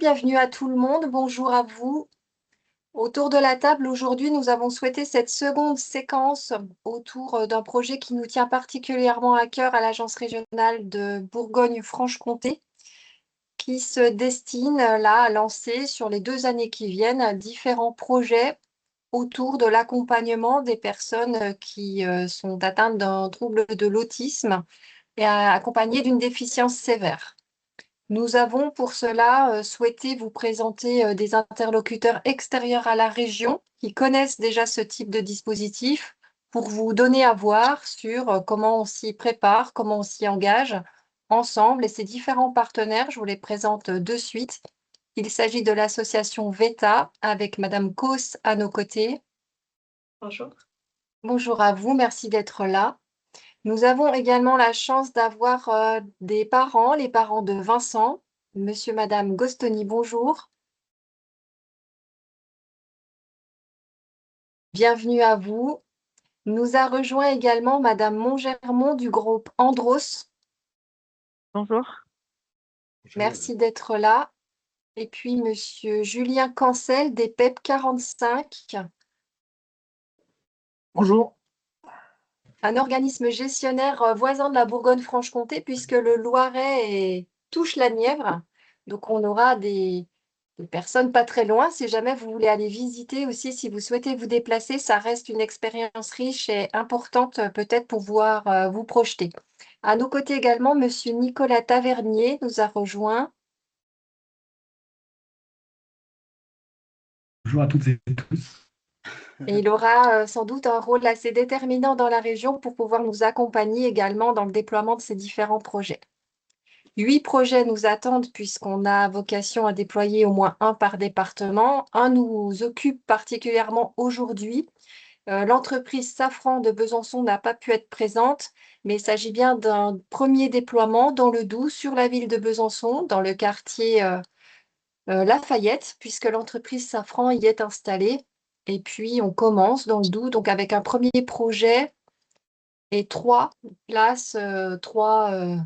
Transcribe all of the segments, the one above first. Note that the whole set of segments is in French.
Bienvenue à tout le monde, bonjour à vous. Autour de la table, aujourd'hui, nous avons souhaité cette seconde séquence autour d'un projet qui nous tient particulièrement à cœur à l'Agence régionale de Bourgogne-Franche-Comté, qui se destine là à lancer sur les 2 années qui viennent différents projets autour de l'accompagnement des personnes qui sont atteintes d'un trouble de l'autisme et accompagnées d'une déficience sévère. Nous avons pour cela souhaité vous présenter des interlocuteurs extérieurs à la région qui connaissent déjà ce type de dispositif pour vous donner à voir sur comment on s'y prépare, comment on s'y engage ensemble. Et ces différents partenaires, je vous les présente de suite. Il s'agit de l'association VETA avec Madame Cos à nos côtés. Bonjour. Bonjour à vous, merci d'être là. Nous avons également la chance d'avoir des parents, les parents de Vincent. Monsieur, Madame Gostoni, bonjour. Bienvenue à vous. Nous a rejoint également Madame Montgermont du groupe Andros. Bonjour. Merci d'être là. Et puis Monsieur Julien Cancel des PEP 45, Bonjour. un organisme gestionnaire voisin de la Bourgogne-Franche-Comté puisque le Loiret touche la Nièvre. Donc on aura des personnes pas très loin. Si jamais vous voulez aller visiter aussi, si vous souhaitez vous déplacer, ça reste une expérience riche et importante peut-être pour pouvoir vous projeter. À nos côtés également, Monsieur Nicolas Tavernier nous a rejoint. Bonjour à toutes et tous. Et il aura sans doute un rôle assez déterminant dans la région pour pouvoir nous accompagner également dans le déploiement de ces différents projets. 8 projets nous attendent puisqu'on a vocation à déployer au moins un par département. Un nous occupe particulièrement aujourd'hui. L'entreprise Safran de Besançon n'a pas pu être présente, mais il s'agit bien d'un premier déploiement dans le Doubs sur la ville de Besançon, dans le quartier Lafayette, puisque l'entreprise Safran y est installée. Et puis, on commence dans le Doubs, donc avec un premier projet et 3 places, 3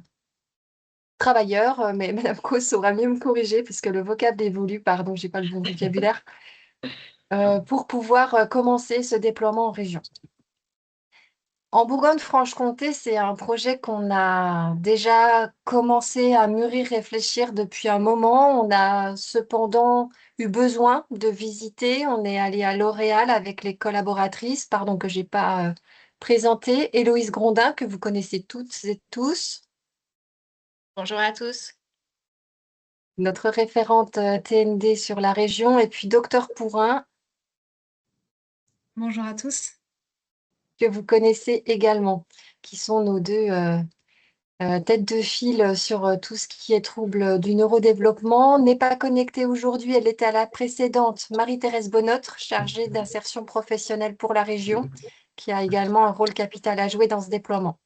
travailleurs, mais Madame Cos saura mieux me corriger, puisque le vocable évolue, pardon, j'ai pas le bon vocabulaire, pour pouvoir commencer ce déploiement en région. En Bourgogne-Franche-Comté, c'est un projet qu'on a déjà commencé à mûrir, réfléchir depuis un moment. On a cependant eu besoin de visiter. On est allé à L'Oréal avec les collaboratrices, pardon que je n'ai pas présenté, Héloïse Grondin, que vous connaissez toutes et tous, Bonjour à tous. notre référente TND sur la région, et puis Docteur Pourrin, Bonjour à tous. que vous connaissez également, qui sont nos deux tête de file sur tout ce qui est trouble du neurodéveloppement. N'est pas connectée aujourd'hui, elle était à la précédente, Marie-Thérèse Bonnotre, chargée d'insertion professionnelle pour la région, qui a également un rôle capital à jouer dans ce déploiement.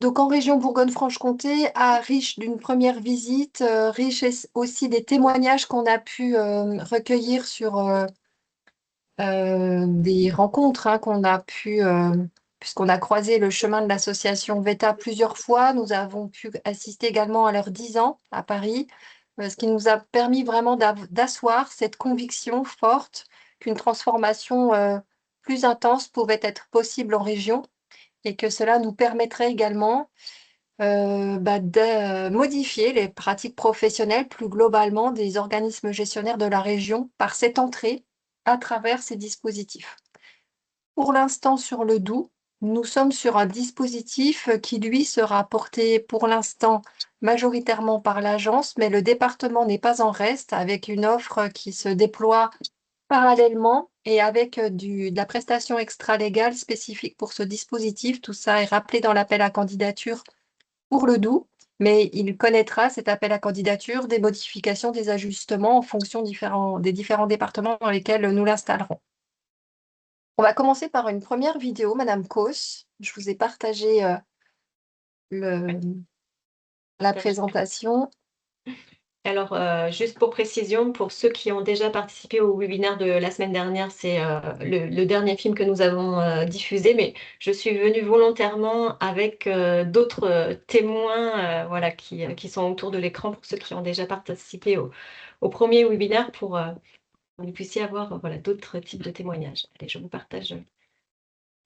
Donc en région Bourgogne-Franche-Comté, riche d'une première visite, riche aussi des témoignages qu'on a pu recueillir sur des rencontres qu'on a pu, puisqu'on a croisé le chemin de l'association VETA plusieurs fois. Nous avons pu assister également à leurs 10 ans à Paris, ce qui nous a permis vraiment d'asseoir cette conviction forte qu'une transformation plus intense pouvait être possible en région et que cela nous permettrait également de modifier les pratiques professionnelles plus globalement des organismes gestionnaires de la région par cette entrée à travers ces dispositifs. Pour l'instant, sur le Doubs, nous sommes sur un dispositif qui, lui, sera porté pour l'instant majoritairement par l'agence, mais le département n'est pas en reste, avec une offre qui se déploie parallèlement et avec de la prestation extra-légale spécifique pour ce dispositif. Tout ça est rappelé dans l'appel à candidature pour le Doubs, mais il connaîtra cet appel à candidature des modifications, des ajustements en fonction des différents départements dans lesquels nous l'installerons. On va commencer par une première vidéo, Madame Cos. Je vous ai partagé la présentation. Alors, juste pour précision, pour ceux qui ont déjà participé au webinaire de la semaine dernière, c'est, le dernier film que nous avons, diffusé, mais je suis venue volontairement avec, d'autres, témoins, voilà, qui sont autour de l'écran pour ceux qui ont déjà participé au 1er webinaire pour que vous puissiez avoir, voilà, d'autres types de témoignages. Allez, je vous partage,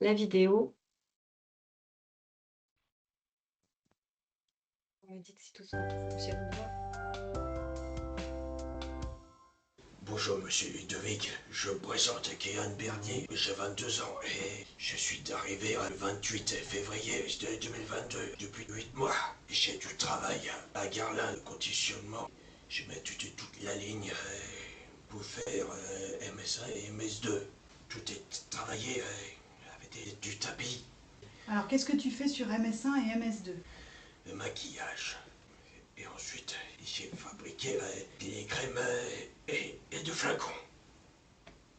la vidéo. Vous me dites si tout fonctionne bien. Bonjour Monsieur Ludovic, je me présente Kéan Bernier, j'ai 22 ans et je suis arrivé le 28 février 2022. Depuis 8 mois, j'ai du travail à Garlin, le conditionnement. Je mets toute la ligne pour faire MS1 et MS2. Tout est travaillé avec du tapis, Alors, qu'est-ce que tu fais sur MS1 et MS2? le maquillage. Et ensuite, j'ai fabriqué des crèmes et de flacons.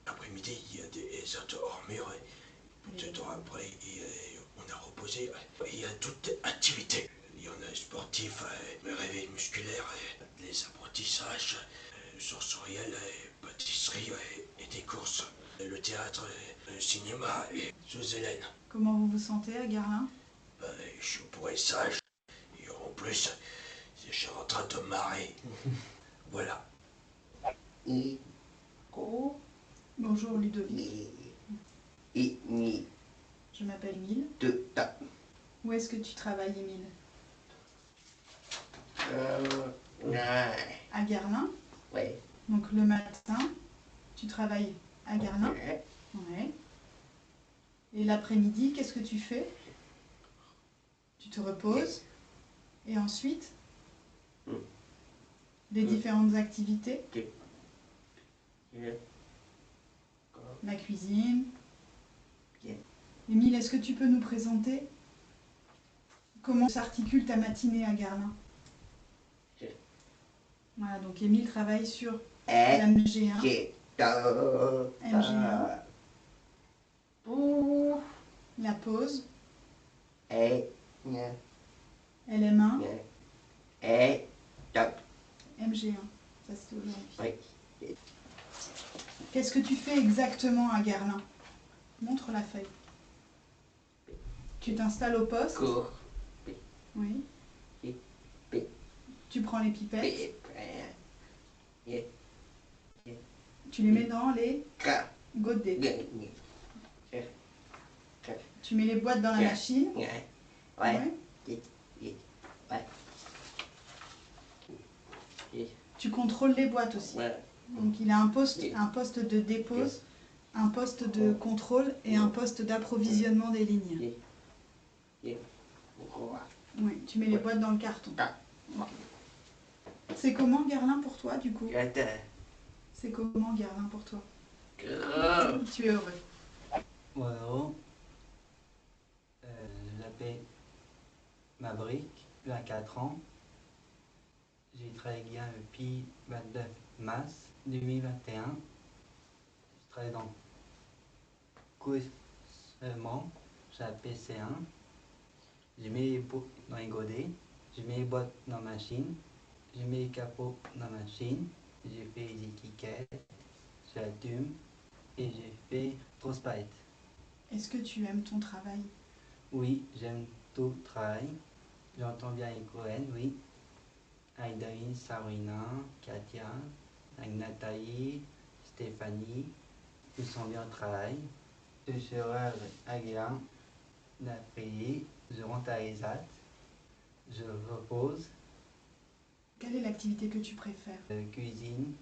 L'après-midi, il y a des autos hors mur. Peut-être après, on a reposé. Il y a toute activité. Il y en a sportif, réveil musculaire, les apprentissages, sensoriels, pâtisserie et des courses. Le théâtre, le cinéma et sous Hélène. Comment vous vous sentez à Garlin? Je suis pour sage. Et en plus, je suis en train de marrer. Voilà. Bonjour Ludovic. Je m'appelle Émile. Où est-ce que tu travailles, Émile? À Garlin. Ouais. Donc le matin, tu travailles à Garlin. Ouais. Ouais. Et l'après-midi, qu'est-ce que tu fais? Tu te reposes. Et ensuite, les différentes activités, la cuisine. Émile, est-ce que tu peux nous présenter comment s'articule ta matinée à Garlin? Voilà, donc Émile travaille sur MG1. MG1. La pause. LM1. MG1. Ça, c'est aujourd'hui. Qu'est-ce que tu fais exactement à Garlin? Montre la feuille. Tu t'installes au poste. Oui. Tu prends les pipettes. Tu les mets dans les godets. Tu mets les boîtes dans la machine. Ouais. Tu contrôles les boîtes aussi. Donc il a un poste de dépose, un poste de contrôle et un poste d'approvisionnement des lignes. Oui, tu mets les boîtes dans le carton. C'est comment Garlin pour toi du coup? C'est comment Garlin pour toi? Tu es heureux. Bonjour. Je m'appelle Maverick, 24 ans. J'ai travaillé depuis 29 mars 2021. Je travaille dans coursement, j'ai PC1. Je mets les bouts dans les godets, je mets les boîtes dans la machine, je mets les capots dans la machine, je fais les étiquettes, j'allume et je fais transparaître. Est-ce que tu aimes ton travail? Oui, j'aime tout le travail. J'entends bien avec Cohen, oui. Avec David, Sabrina, Katia, avec Nathalie, Stéphanie. Ils sont bien au travail. Je serai agréable d'après. Je rentre à l'ESAT. Je repose. Quelle est l'activité que tu préfères? Cuisine.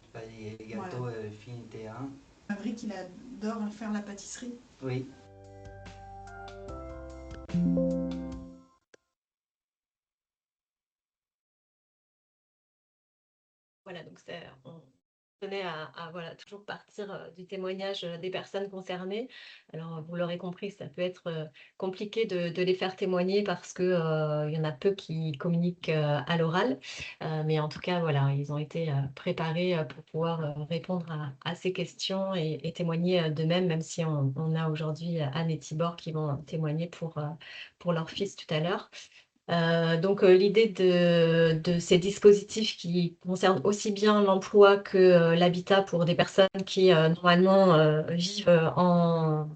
Je fais les gâteaux Finité1. Maverick, il adore faire la pâtisserie. Oui. Voilà, donc on tenait à voilà, toujours partir du témoignage des personnes concernées. Alors, vous l'aurez compris, ça peut être compliqué de les faire témoigner parce que il y en a peu qui communiquent à l'oral. Mais en tout cas, voilà, ils ont été préparés pour pouvoir répondre à ces questions et témoigner d'eux-mêmes, même si on a aujourd'hui Anne et Tibor qui vont témoigner pour leur fils tout à l'heure. Donc, l'idée de ces dispositifs qui concernent aussi bien l'emploi que l'habitat pour des personnes qui, normalement, vivent en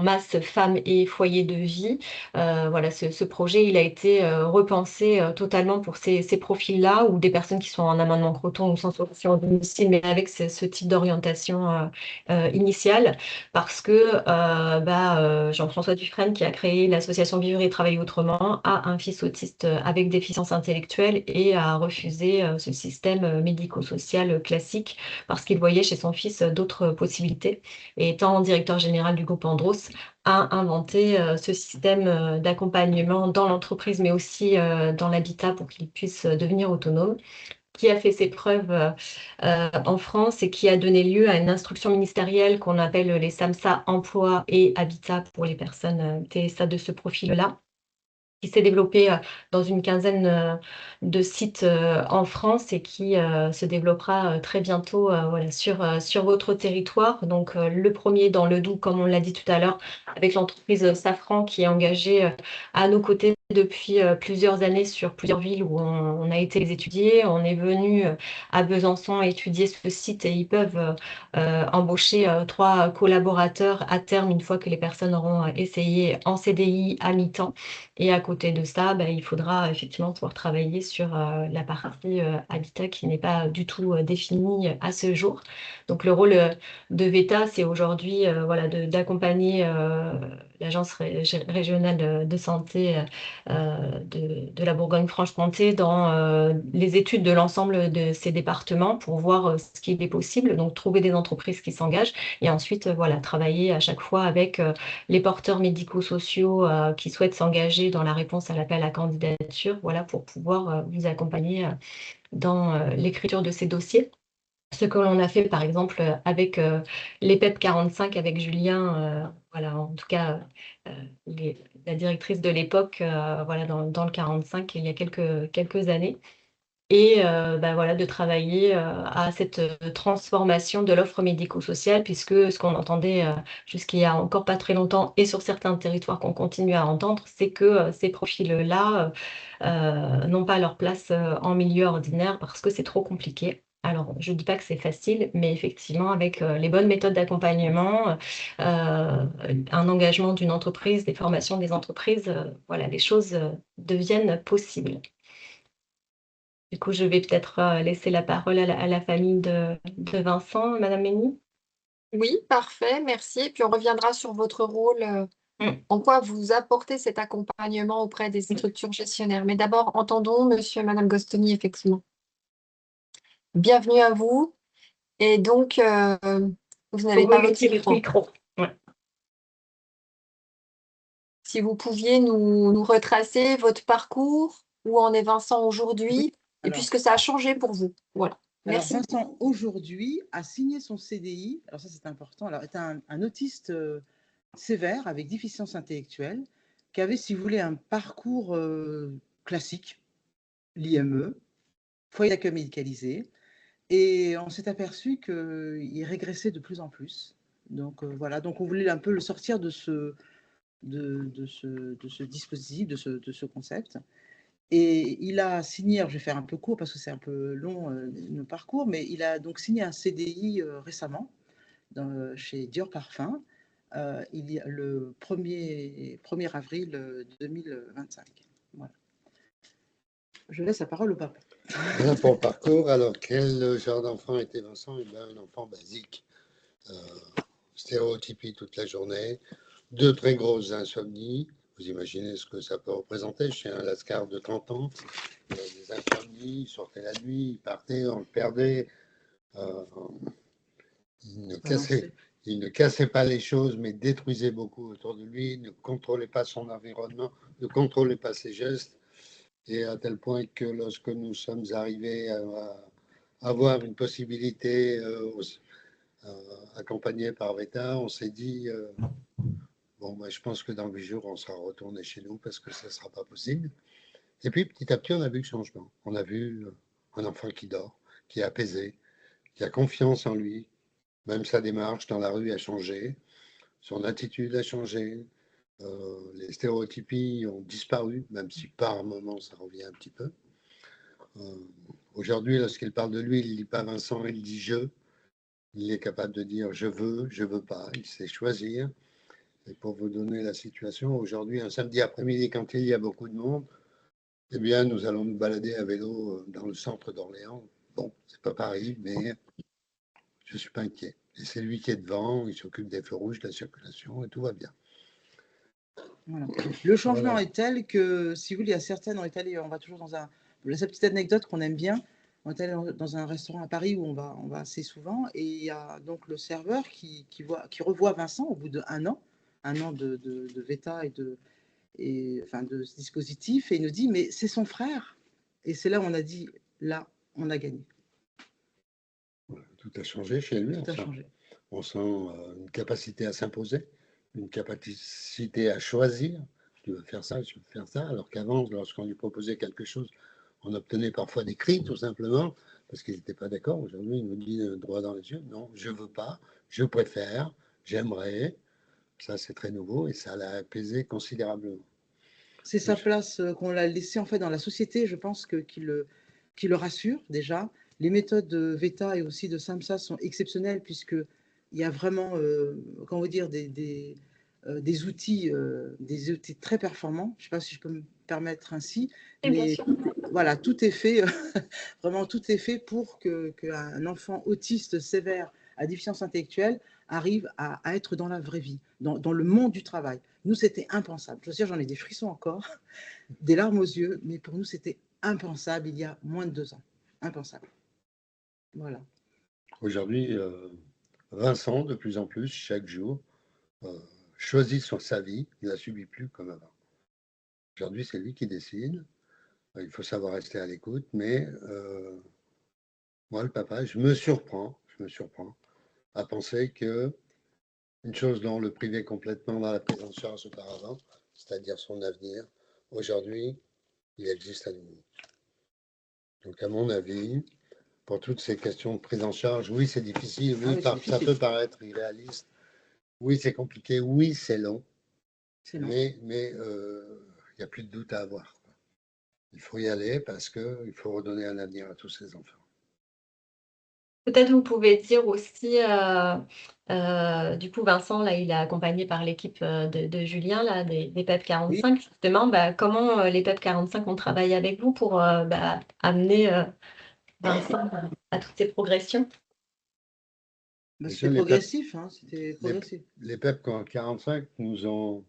masse femmes et foyers de vie. Voilà, ce projet, il a été repensé totalement pour ces profils-là, ou des personnes qui sont en amendement croton ou sans solution au domicile, mais avec ce type d'orientation initiale, parce que Jean-François Dufresne, qui a créé l'association Vivre et Travailler Autrement, a un fils autiste avec déficience intellectuelle et a refusé ce système médico-social classique parce qu'il voyait chez son fils d'autres possibilités. Et étant directeur général du groupe Andros, a inventé ce système d'accompagnement dans l'entreprise, mais aussi dans l'habitat pour qu'il puisse devenir autonome, qui a fait ses preuves en France et qui a donné lieu à une instruction ministérielle qu'on appelle les SAMSA Emploi et Habitat pour les personnes TSA de ce profil-là, qui s'est développé dans une quinzaine de sites en France et qui se développera très bientôt voilà, sur votre territoire. Donc, le premier dans le Doubs, comme on l'a dit tout à l'heure, avec l'entreprise Safran qui est engagée à nos côtés depuis plusieurs années sur plusieurs villes où on a été les étudier. On est venu à Besançon étudier ce site et ils peuvent embaucher 3 collaborateurs à terme une fois que les personnes auront essayé en CDI à mi-temps. Et à côté de ça, il faudra effectivement pouvoir travailler sur la partie habitat qui n'est pas du tout définie à ce jour. Donc le rôle de VETA, c'est aujourd'hui voilà, d'accompagner l'Agence régionale de santé de la Bourgogne-Franche-Comté dans les études de l'ensemble de ces départements pour voir ce qu'il est possible, donc trouver des entreprises qui s'engagent et ensuite voilà, travailler à chaque fois avec les porteurs médico-sociaux qui souhaitent s'engager dans la réponse à l'appel à candidature, voilà, pour pouvoir vous accompagner dans l'écriture de ces dossiers. Ce que l'on a fait, par exemple, avec l'EPEP 45, avec Julien, voilà, en tout cas, la directrice de l'époque, voilà, dans le 45, il y a quelques années. Et voilà, de travailler à cette transformation de l'offre médico-sociale, puisque ce qu'on entendait jusqu'il y a encore pas très longtemps, et sur certains territoires qu'on continue à entendre, c'est que ces profils-là n'ont pas leur place en milieu ordinaire parce que c'est trop compliqué. Alors, je ne dis pas que c'est facile, mais effectivement, avec les bonnes méthodes d'accompagnement, un engagement d'une entreprise, des formations des entreprises, voilà, les choses deviennent possibles. Du coup, je vais peut-être laisser la parole à la famille de Vincent, Madame Mény. Oui, parfait, merci. Et puis on reviendra sur votre rôle, en quoi vous apportez cet accompagnement auprès des structures gestionnaires. Mais d'abord, entendons Monsieur et Madame Gostoni, effectivement. Bienvenue à vous. Et donc, vous n'avez pas votre micro. Ouais. Si vous pouviez nous retracer votre parcours, où en est Vincent aujourd'hui, et puis ce que ça a changé pour vous. Voilà. Merci. Alors, Vincent, aujourd'hui, a signé son CDI. Alors ça, c'est important. Alors, est un autiste sévère avec déficience intellectuelle qui avait, si vous voulez, un parcours classique, l'IME, foyer d'accueil médicalisé. Et on s'est aperçu qu'il régressait de plus en plus. Donc, voilà. Donc, on voulait un peu le sortir de ce dispositif, de ce concept. Et il a signé, alors je vais faire un peu court parce que c'est un peu long le parcours, mais il a donc signé un CDI récemment chez Dior Parfum il y a le 1er avril 2025. Voilà. Je laisse la parole au papa. Voilà pour le parcours. Alors, quel genre d'enfant était Vincent? Un enfant basique, stéréotypé toute la journée, de très grosses insomnies. Vous imaginez ce que ça peut représenter chez un lascar de 30 ans. Il avait des insomnies, il sortait la nuit, il partait, on le perdait. Il ne cassait pas les choses, mais détruisait beaucoup autour de lui, ne contrôlait pas son environnement, ne contrôlait pas ses gestes. Et à tel point que lorsque nous sommes arrivés à avoir une possibilité accompagnée par VETA, on s'est dit je pense que dans 8 jours, on sera retourné chez nous parce que ça ne sera pas possible. Et puis, petit à petit, on a vu le changement. On a vu un enfant qui dort, qui est apaisé, qui a confiance en lui. Même sa démarche dans la rue a changé, son attitude a changé. Les stéréotypies ont disparu, même si par moments ça revient un petit peu. Aujourd'hui, lorsqu'il parle de lui, il ne dit pas Vincent, il dit je. Il est capable de dire je veux pas. Il sait choisir. Et pour vous donner la situation, aujourd'hui, un samedi après-midi, quand il y a beaucoup de monde, eh bien, nous allons nous balader à vélo dans le centre d'Orléans. Bon, c'est pas Paris, mais je ne suis pas inquiet. Et c'est lui qui est devant, il s'occupe des feux rouges, de la circulation, et tout va bien. Voilà. Le changement Voilà. est tel que, si vous voulez, il y a certaines, on est allé, on va toujours dans un, cette petite anecdote qu'on aime bien, on est allé dans un restaurant à Paris où on va assez souvent, et il y a donc le serveur qui revoit Vincent au bout d'un an, de VETA enfin, de ce dispositif, et il nous dit, mais c'est son frère. Et c'est là où on a dit, là, on a gagné. Tout a changé chez lui. Tout a changé. On sent une capacité à s'imposer, une capacité à choisir. Je veux faire ça, je veux faire ça. Alors qu'avant, lorsqu'on lui proposait quelque chose, on obtenait parfois des cris, tout simplement, parce qu'ils n'étaient pas d'accord. Aujourd'hui, il nous dit droit dans les yeux, non, je veux pas, je préfère, j'aimerais. Ça, c'est très nouveau et ça l'a apaisé considérablement. C'est sa place qu'on l'a laissé en fait dans la société, je pense qui le rassure déjà. Les méthodes de VETA et aussi de SAMSA sont exceptionnelles puisqu'il y a vraiment, comment vous dire, des outils très performants. Je ne sais pas si je peux me permettre ainsi, Et bien mais sûr. voilà, tout est fait, vraiment tout est fait pour qu'un enfant autiste sévère à déficience intellectuelle arrive à être dans la vraie vie, dans le monde du travail. Nous, c'était impensable. Je veux dire, j'en ai des frissons encore, des larmes aux yeux, mais pour nous, c'était impensable il y a moins de 2 ans. Impensable. Voilà. Aujourd'hui, Vincent, de plus en plus, chaque jour, choisit sur sa vie. Il ne la subit plus comme avant. Aujourd'hui, c'est lui qui décide. Il faut savoir rester à l'écoute, mais moi, le papa, je me surprends à penser que une chose dont on le privait complètement dans la prise en charge auparavant, c'est-à-dire son avenir, aujourd'hui, il existe à nouveau. Donc, à mon avis, pour toutes ces questions de prise en charge, oui, c'est difficile, oui, ça peut paraître irréaliste, oui, c'est compliqué, oui, c'est long, mais il n'y a plus de doute à avoir. Il faut y aller parce qu'il faut redonner un avenir à tous ces enfants. Peut-être vous pouvez dire aussi, du coup, Vincent, là, il est accompagné par l'équipe de Julien, là, des PEP 45. Oui. Justement, comment les PEP 45 ont travaillé avec vous pour amener Vincent à toutes ces progressions? C'était progressif, hein, c'était progressif. Les PEP 45 nous ont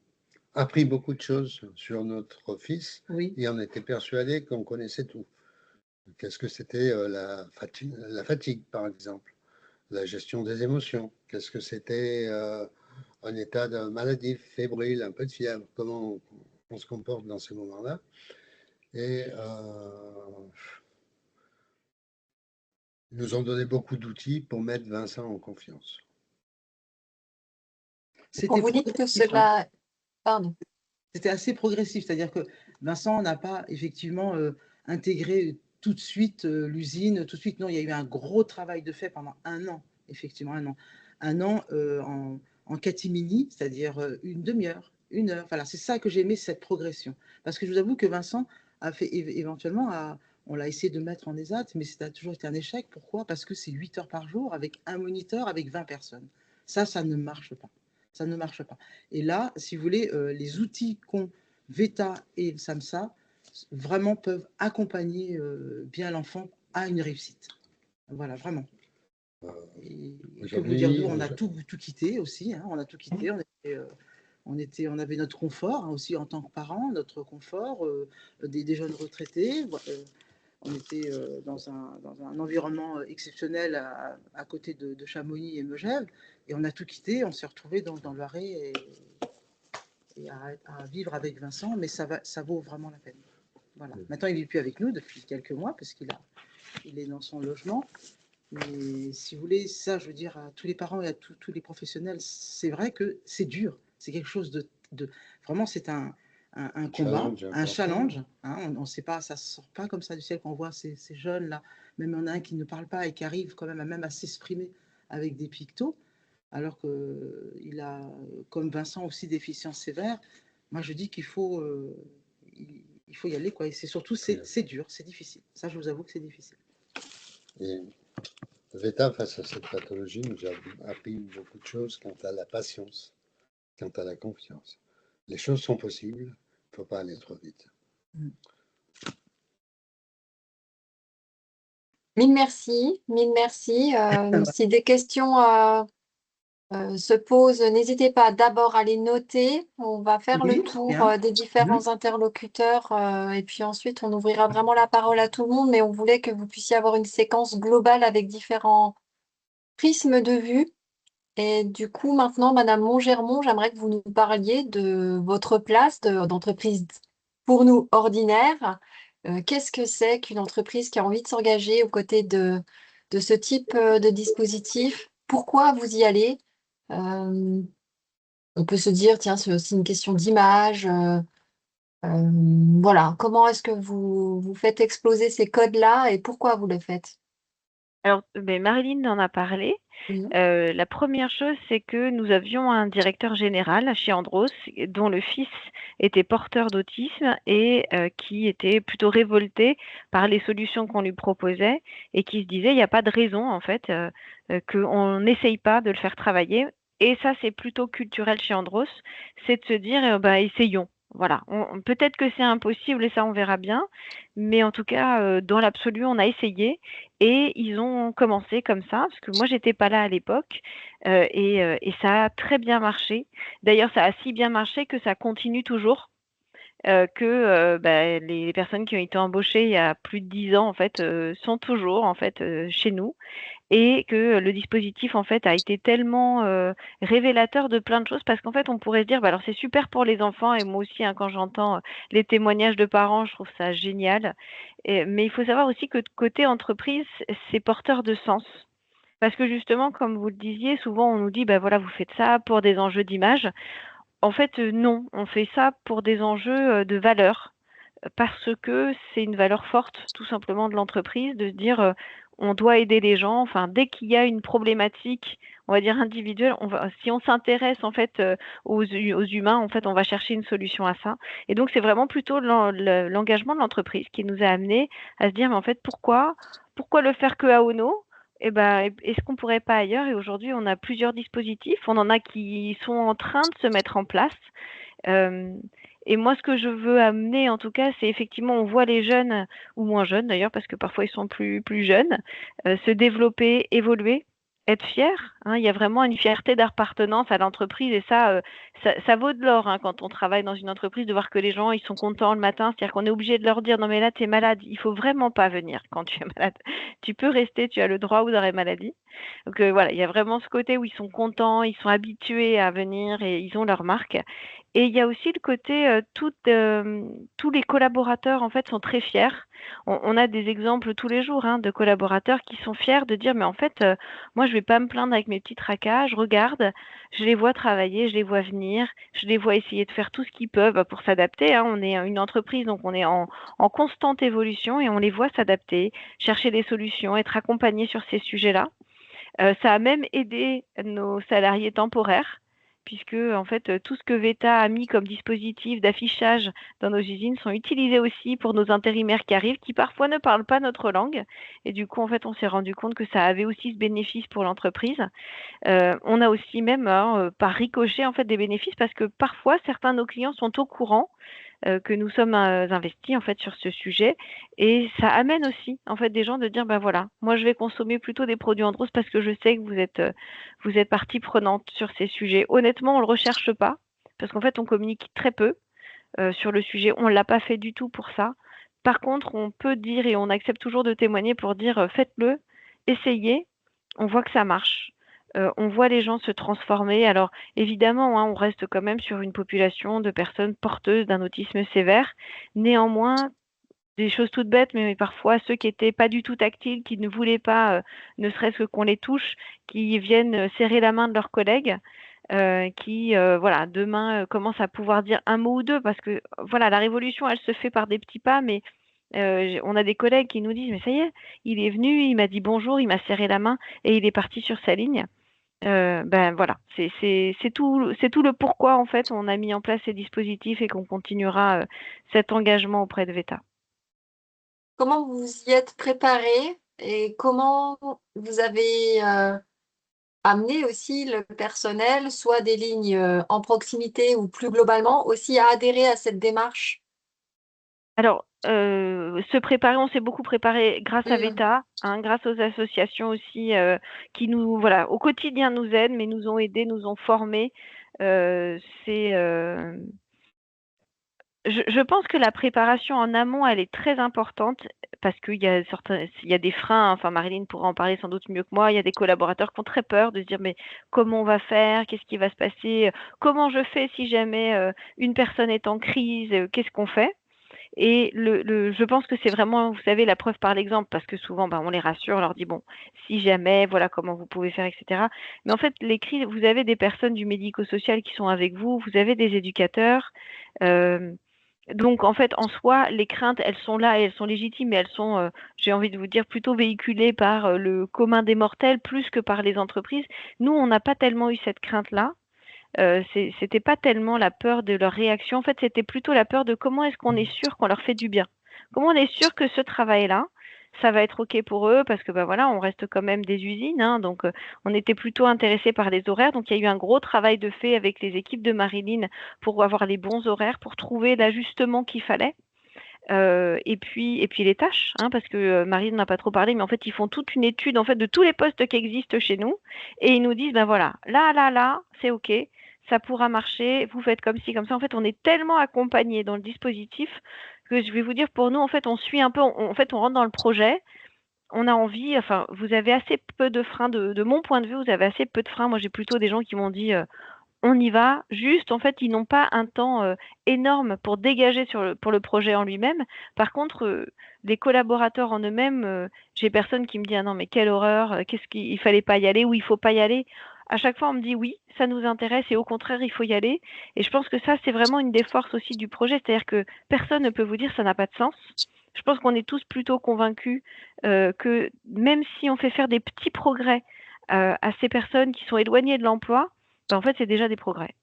appris beaucoup de choses sur notre fils, oui. Et on était persuadés qu'on connaissait tout. Qu'est-ce que c'était la fatigue, par exemple, la gestion des émotions, qu'est-ce que c'était un état de maladie fébrile, un peu de fièvre, comment on se comporte dans ces moments-là. Et ils nous ont donné beaucoup d'outils pour mettre Vincent en confiance. On vous dit que cela... Pardon. C'était assez progressif, c'est-à-dire que Vincent n'a pas effectivement intégré tout de suite l'usine, tout de suite, non, il y a eu un gros travail de fait pendant 1 an, effectivement 1 an. 1 an en catimini, c'est-à-dire une demi-heure, 1 heure, voilà, c'est ça que j'ai aimé, cette progression. Parce que je vous avoue que Vincent a fait éventuellement, on l'a essayé de mettre en ESAT, mais ça a toujours été un échec. Pourquoi? Parce que c'est 8 heures par jour avec un moniteur, avec 20 personnes. Ça ne marche pas. Ça ne marche pas. Et là, si vous voulez, les outils qu'ont VETA et SAMSA vraiment peuvent accompagner bien l'enfant à une réussite. Voilà, vraiment. Et que vous dire, nous, on a tout quitté aussi. Hein, on a tout quitté. On avait notre confort hein, aussi en tant que parents, notre confort, des jeunes retraités. On était dans un environnement exceptionnel à côté de Chamonix et Megève, et on a tout quitté, on s'est retrouvé dans le Loiret et à vivre avec Vincent, mais ça vaut vraiment la peine. Voilà. Maintenant, il n'est plus avec nous depuis quelques mois, parce qu'il est dans son logement. Mais si vous voulez, ça, je veux dire, à tous les parents et à tous les professionnels, c'est vrai que c'est dur. C'est quelque chose de vraiment, c'est un combat, un challenge. Hein, on ne sait pas, ça ne sort pas comme ça du ciel quand on voit ces jeunes-là. Même il y en a un qui ne parle pas et qui arrive quand même à s'exprimer avec des pictos. alors qu'il a, comme Vincent, aussi déficience sévère. Moi, je dis qu'il faut, il faut y aller, quoi. Et c'est surtout, c'est dur, c'est difficile. Ça, je vous avoue que c'est difficile. Et Veta, face à cette pathologie, nous a appris beaucoup de choses quant à la patience, quant à la confiance. Les choses sont possibles, il ne faut pas aller trop vite. Mille merci, mille merci. Si des questions se posent, n'hésitez pas d'abord à les noter. On va faire le Oui, tour bien. des différents interlocuteurs et puis ensuite on ouvrira vraiment la parole à tout le monde, mais on voulait que vous puissiez avoir une séquence globale avec différents prismes de vue. Et du coup, maintenant, Madame Montgermont, j'aimerais que vous nous parliez de votre place d'entreprise pour nous ordinaires. Qu'est-ce que c'est qu'une entreprise qui a envie de s'engager aux côtés de ce type de dispositif? Pourquoi vous y allez? Euh, on peut se dire, tiens, c'est aussi une question d'image. Voilà, comment est-ce que vous faites exploser ces codes-là et pourquoi vous le faites? Alors, ben, Marilyn en a parlé. Mhm. La première chose, c'est que nous avions un directeur général chez Andros dont le fils était porteur d'autisme et qui était plutôt révolté par les solutions qu'on lui proposait et qui se disait il n'y a pas de raison en fait qu'on n'essaye pas de le faire travailler. Et ça, c'est plutôt culturel chez Andros, c'est de se dire bah, essayons. Voilà, peut-être que c'est impossible et ça on verra bien, mais en tout cas, dans l'absolu, on a essayé et ils ont commencé comme ça, parce que moi, j'étais pas là à l'époque, et ça a très bien marché. D'ailleurs, ça a si bien marché que ça continue toujours, que bah, les personnes qui ont été embauchées il y a plus de 10 ans, en fait, sont toujours en fait chez nous et que le dispositif en fait a été tellement révélateur de plein de choses parce qu'en fait on pourrait se dire bah alors c'est super pour les enfants et moi aussi hein, quand j'entends les témoignages de parents je trouve ça génial. Mais il faut savoir aussi que côté entreprise c'est porteur de sens parce que justement comme vous le disiez souvent on nous dit bah voilà vous faites ça pour des enjeux d'image. En fait non on fait ça pour des enjeux de valeur parce que c'est une valeur forte, tout simplement, de l'entreprise, de se dire on doit aider les gens. Enfin, dès qu'il y a une problématique, on va dire individuelle, si on s'intéresse en fait aux humains, en fait, on va chercher une solution à ça. Et donc, c'est vraiment plutôt l'engagement de l'entreprise qui nous a amené à se dire, mais en fait, pourquoi le faire que à Ono? Eh ben, est-ce qu'on pourrait pas ailleurs? Et aujourd'hui, on a plusieurs dispositifs. On en a qui sont en train de se mettre en place. Euh, et moi, ce que je veux amener, en tout cas, c'est effectivement, on voit les jeunes, ou moins jeunes d'ailleurs, parce que parfois ils sont plus jeunes, se développer, évoluer, être fiers. Hein. Il y a vraiment une fierté d'appartenance à l'entreprise et ça vaut de l'or hein, quand on travaille dans une entreprise de voir que les gens ils sont contents le matin. C'est-à-dire qu'on est obligé de leur dire non mais là tu es malade, il faut vraiment pas venir quand tu es malade. Tu peux rester, tu as le droit ou d'arrêt maladie. Donc voilà, il y a vraiment ce côté où ils sont contents, ils sont habitués à venir et ils ont leur marque. Et il y a aussi le côté, tous les collaborateurs, en fait, sont très fiers. On a des exemples tous les jours, hein, de collaborateurs qui sont fiers de dire: «Mais en fait, moi, je vais pas me plaindre avec mes petits tracas. Je regarde, je les vois travailler, je les vois venir, je les vois essayer de faire tout ce qu'ils peuvent, pour s'adapter», hein. On est une entreprise, donc on est en constante évolution et on les voit s'adapter, chercher des solutions, être accompagnés sur ces sujets-là. Ça a même aidé nos salariés temporaires puisque en fait, tout ce que Veta a mis comme dispositif d'affichage dans nos usines sont utilisés aussi pour nos intérimaires qui arrivent, qui parfois ne parlent pas notre langue et du coup, en fait, on s'est rendu compte que ça avait aussi ce bénéfice pour l'entreprise. On a aussi même, hein, par ricochet, en fait, des bénéfices parce que parfois certains de nos clients sont au courant que nous sommes investis en fait sur ce sujet et ça amène aussi en fait des gens de dire ben voilà moi je vais consommer plutôt des produits Andros parce que je sais que vous êtes partie prenante sur ces sujets. Honnêtement on le recherche pas parce qu'en fait on communique très peu sur le sujet, on l'a pas fait du tout pour ça. Par contre on peut dire et on accepte toujours de témoigner pour dire faites-le, essayez, on voit que ça marche. On voit les gens se transformer. Alors évidemment, hein, on reste quand même sur une population de personnes porteuses d'un autisme sévère. Néanmoins, des choses toutes bêtes, mais parfois ceux qui étaient pas du tout tactiles, qui ne voulaient pas, ne serait-ce que qu'on les touche, qui viennent serrer la main de leurs collègues, qui voilà, demain commencent à pouvoir dire un mot ou deux, parce que voilà, la révolution, elle se fait par des petits pas, mais on a des collègues qui nous disent, mais ça y est, il est venu, il m'a dit bonjour, il m'a serré la main et il est parti sur sa ligne. Ben voilà, c'est tout le pourquoi en fait on a mis en place ces dispositifs et qu'on continuera cet engagement auprès de VETA. Comment vous y êtes préparé et comment vous avez amené aussi le personnel, soit des lignes en proximité ou plus globalement, aussi à adhérer à cette démarche? Alors, se préparer, on s'est beaucoup préparé grâce à VETA, hein, grâce aux associations aussi qui nous, voilà, au quotidien nous aident, mais nous ont aidés, nous ont formés. C'est je pense que la préparation en amont, elle est très importante parce qu'il y a il y a des freins, enfin Marilyn pourra en parler sans doute mieux que moi. Il y a des collaborateurs qui ont très peur de se dire mais comment on va faire? Qu'est-ce qui va se passer? Comment je fais si jamais une personne est en crise? Qu'est-ce qu'on fait? Et je pense que c'est vraiment, vous savez, la preuve par l'exemple, parce que souvent, ben, on les rassure, on leur dit, bon, si jamais, voilà comment vous pouvez faire, etc. Mais en fait, les crises, vous avez des personnes du médico-social qui sont avec vous, vous avez des éducateurs. euh, donc, en fait, en soi, les craintes, elles sont là et elles sont légitimes, mais elles sont, j'ai envie de vous dire, plutôt véhiculées par le commun des mortels plus que par les entreprises. Nous, on n'a pas tellement eu cette crainte-là. C'était pas tellement la peur de leur réaction. En fait, c'était plutôt la peur de comment est-ce qu'on est sûr qu'on leur fait du bien. Comment on est sûr que ce travail-là, ça va être OK pour eux parce que ben voilà, on reste quand même des usines, hein, donc on était plutôt intéressés par les horaires. Donc il y a eu un gros travail de fait avec les équipes de Marilyn pour avoir les bons horaires, pour trouver l'ajustement qu'il fallait. Et puis les tâches, hein, parce que Marie n'a pas trop parlé, mais en fait, ils font toute une étude en fait de tous les postes qui existent chez nous et ils nous disent, ben voilà, là, c'est OK, ça pourra marcher, vous faites comme ci, comme ça. En fait, on est tellement accompagnés dans le dispositif que je vais vous dire, pour nous, en fait, on suit un peu, en fait, on rentre dans le projet, on a envie, enfin, vous avez assez peu de freins, de mon point de vue, vous avez assez peu de freins. Moi, j'ai plutôt des gens qui m'ont dit, on y va. Juste, en fait, ils n'ont pas un temps énorme pour dégager pour le projet en lui-même. Par contre, les collaborateurs en eux-mêmes, j'ai personne qui me dit ah non mais quelle horreur, qu'est-ce qu'il fallait pas y aller ou il faut pas y aller. À chaque fois, on me dit oui, ça nous intéresse et au contraire, il faut y aller. Et je pense que ça, c'est vraiment une des forces aussi du projet, c'est-à-dire que personne ne peut vous dire ça n'a pas de sens. Je pense qu'on est tous plutôt convaincus que même si on fait faire des petits progrès à ces personnes qui sont éloignées de l'emploi, ben, en fait, c'est déjà des progrès.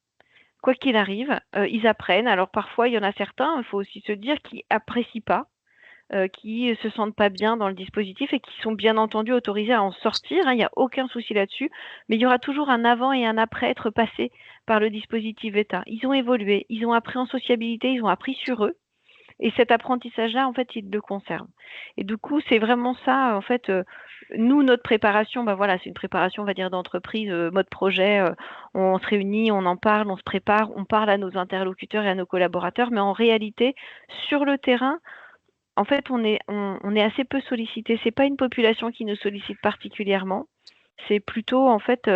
Quoi qu'il arrive, ils apprennent. Alors parfois, il y en a certains, il faut aussi se dire, qui apprécient pas, qui se sentent pas bien dans le dispositif et qui sont bien entendu autorisés à en sortir, hein, il n'y a aucun souci là-dessus. Mais il y aura toujours un avant et un après être passé par le dispositif VETA. Ils ont évolué, ils ont appris en sociabilité, ils ont appris sur eux. Et cet apprentissage-là, en fait, ils le conservent. Et du coup, c'est vraiment ça, en fait, nous, notre préparation, bah voilà, c'est une préparation, on va dire, d'entreprise, mode projet. On se réunit, on en parle, on se prépare, on parle à nos interlocuteurs et à nos collaborateurs. Mais en réalité, sur le terrain, en fait, on est assez peu sollicité. C'est pas une population qui nous sollicite particulièrement. C'est plutôt, en fait,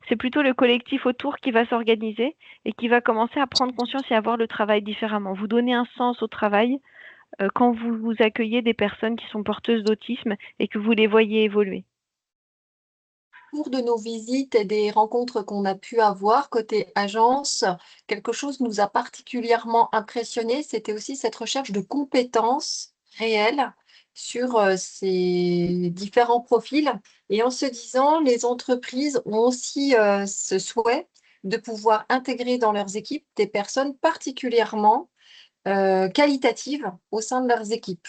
c'est plutôt le collectif autour qui va s'organiser et qui va commencer à prendre conscience et à voir le travail différemment. Vous donnez un sens au travail quand vous accueillez des personnes qui sont porteuses d'autisme et que vous les voyez évoluer. Au cours de nos visites et des rencontres qu'on a pu avoir côté agence, quelque chose nous a particulièrement impressionné, c'était aussi cette recherche de compétences réelles sur ces différents profils. Et en se disant, les entreprises ont aussi ce souhait de pouvoir intégrer dans leurs équipes des personnes particulièrement qualitatives au sein de leurs équipes.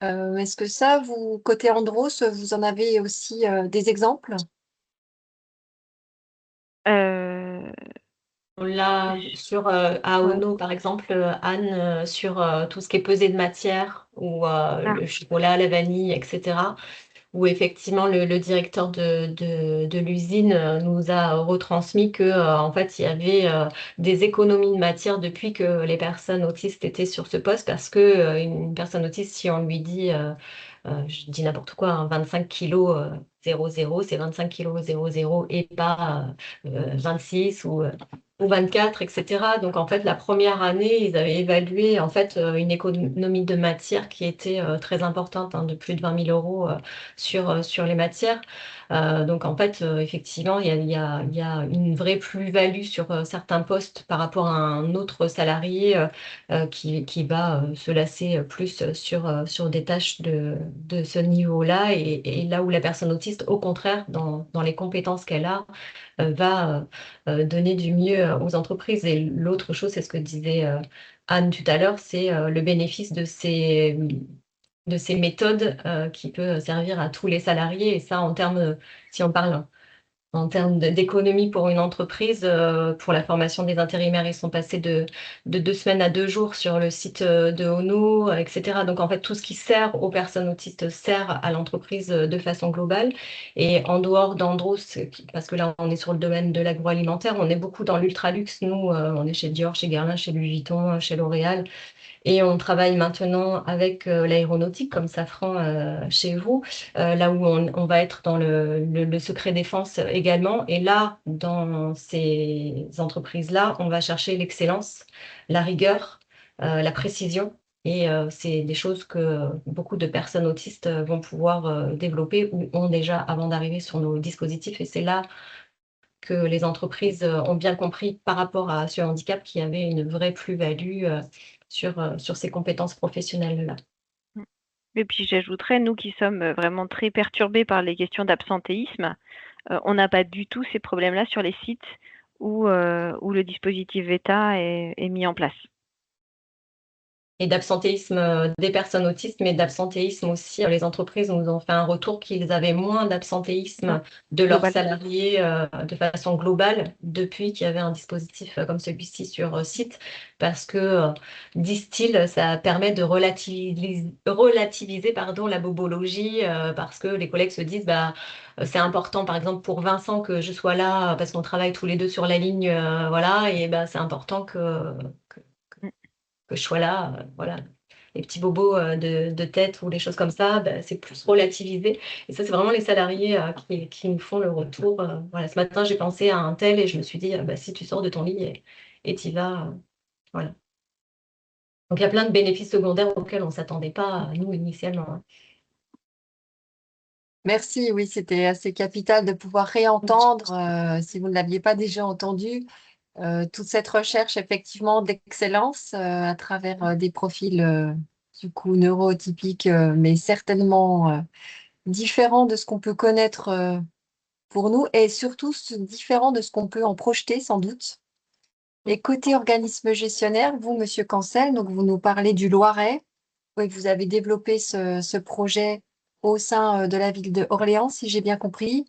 Est-ce que ça, vous, côté Andros, vous en avez aussi des exemples? Euh, Là, sur à ouais. Ono, par exemple, Anne, sur tout ce qui est pesée de matière, ou Ah, le chocolat, la vanille, etc., où effectivement le directeur de l'usine nous a retransmis que en fait il y avait des économies de matière depuis que les personnes autistes étaient sur ce poste, parce que une personne autiste, si on lui dit je dis n'importe quoi, hein, 25 kilos 00, c'est 25 kilos 00 et pas 26 ou ou 24, etc. Donc, en fait, la première année, ils avaient évalué en fait, une économie de matière qui était très importante, hein, de plus de 20 000 € sur les matières. Donc, en fait, effectivement, il y a une vraie plus-value sur certains postes par rapport à un autre salarié qui va se lasser plus sur des tâches de ce niveau-là. Et là où la personne autiste, au contraire, dans les compétences qu'elle a, va donner du mieux aux entreprises. Et l'autre chose, c'est ce que disait Anne tout à l'heure, c'est le bénéfice de ces méthodes qui peut servir à tous les salariés. Et ça, en termes, si on parle en termes d'économie pour une entreprise, pour la formation des intérimaires, ils sont passés de 2 semaines à 2 jours sur le site de Ono, etc. Donc, en fait, tout ce qui sert aux personnes autistes sert à l'entreprise de façon globale. Et en dehors d'Andros, parce que là, on est sur le domaine de l'agroalimentaire, on est beaucoup dans l'ultra-luxe. Nous, on est chez Dior, chez Guerlain, chez Louis Vuitton, chez L'Oréal. Et on travaille maintenant avec l'aéronautique, comme Safran chez vous, là où on va être dans le secret défense également. Et là, dans ces entreprises-là, on va chercher l'excellence, la rigueur, la précision. Et c'est des choses que beaucoup de personnes autistes vont pouvoir développer ou ont déjà avant d'arriver sur nos dispositifs. Et c'est là que les entreprises ont bien compris par rapport à ce handicap qu'il y avait une vraie plus-value sur ces compétences professionnelles-là. Et puis j'ajouterais, nous qui sommes vraiment très perturbés par les questions d'absentéisme, on n'a pas du tout ces problèmes-là sur les sites où le dispositif VETA est mis en place. Et d'absentéisme des personnes autistes, mais d'absentéisme aussi. Les entreprises nous ont fait un retour qu'ils avaient moins d'absentéisme de leurs salariés de façon globale depuis qu'il y avait un dispositif comme celui-ci sur site, parce que, disent-ils, ça permet de relativiser la bobologie, parce que les collègues se disent, bah, c'est important, par exemple, pour Vincent que je sois là, parce qu'on travaille tous les deux sur la ligne, voilà, et bah, c'est important que je sois là, voilà. Les petits bobos de tête ou les choses comme ça, bah, c'est plus relativisé. Et ça, c'est vraiment les salariés qui nous font le retour. Voilà. Ce matin, j'ai pensé à un tel et je me suis dit, bah, si tu sors de ton lit et tu y vas, voilà. Donc, il y a plein de bénéfices secondaires auxquels on ne s'attendait pas, nous, initialement. Hein. Merci, oui, c'était assez capital de pouvoir réentendre, si vous ne l'aviez pas déjà entendu, toute cette recherche effectivement d'excellence à travers des profils du coup neurotypiques, mais certainement différents de ce qu'on peut connaître pour nous et surtout différents de ce qu'on peut en projeter sans doute. Et côté organisme gestionnaire, vous, Monsieur Cancel, donc vous nous parlez du Loiret, oui, vous avez développé ce projet au sein de la ville de Orléans, si j'ai bien compris.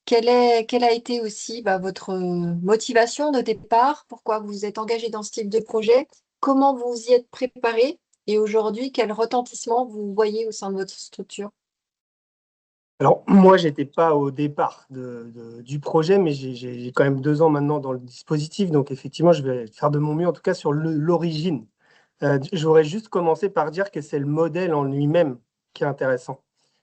Quelle a été aussi votre motivation de départ? Pourquoi vous vous êtes engagé dans ce type de projet? Comment vous y êtes préparé? Et aujourd'hui, quel retentissement vous voyez au sein de votre structure? Alors, moi, je n'étais pas au départ du projet, mais j'ai quand même 2 ans maintenant dans le dispositif. Donc, effectivement, je vais faire de mon mieux, en tout cas, sur l'origine. J'aurais juste commencé par dire que c'est le modèle en lui-même qui est intéressant.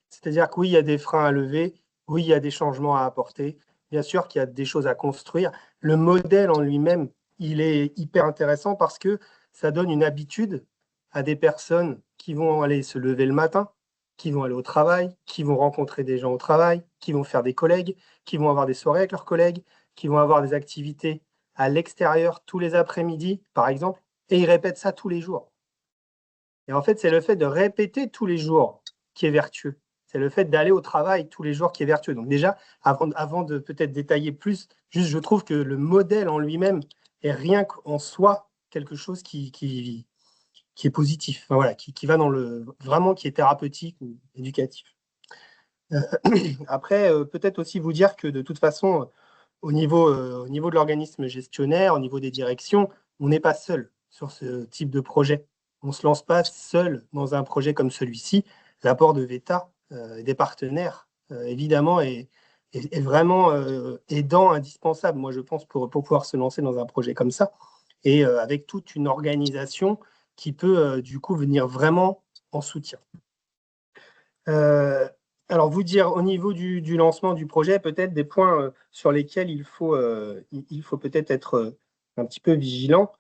C'est-à-dire que oui, il y a des freins à lever, oui, il y a des changements à apporter, bien sûr qu'il y a des choses à construire. Le modèle en lui-même, il est hyper intéressant parce que ça donne une habitude à des personnes qui vont aller se lever le matin, qui vont aller au travail, qui vont rencontrer des gens au travail, qui vont faire des collègues, qui vont avoir des soirées avec leurs collègues, qui vont avoir des activités à l'extérieur tous les après-midi, par exemple, et ils répètent ça tous les jours. Et en fait, c'est le fait de répéter tous les jours qui est vertueux. C'est le fait d'aller au travail tous les jours qui est vertueux. Donc déjà, avant de peut-être détailler plus, juste je trouve que le modèle en lui-même est rien qu'en soi quelque chose qui est positif, enfin, voilà, qui va dans vraiment qui est thérapeutique ou éducatif. Après, peut-être aussi vous dire que de toute façon, au niveau de l'organisme gestionnaire, au niveau des directions, on n'est pas seul sur ce type de projet. On ne se lance pas seul dans un projet comme celui-ci. L'apport de VETA et des partenaires, évidemment, est vraiment aidant, indispensable, moi je pense, pour pouvoir se lancer dans un projet comme ça. Et avec toute une organisation qui peut du coup venir vraiment en soutien. Alors, vous dire au niveau du lancement du projet, peut-être des points sur lesquels il faut peut-être être un petit peu vigilant.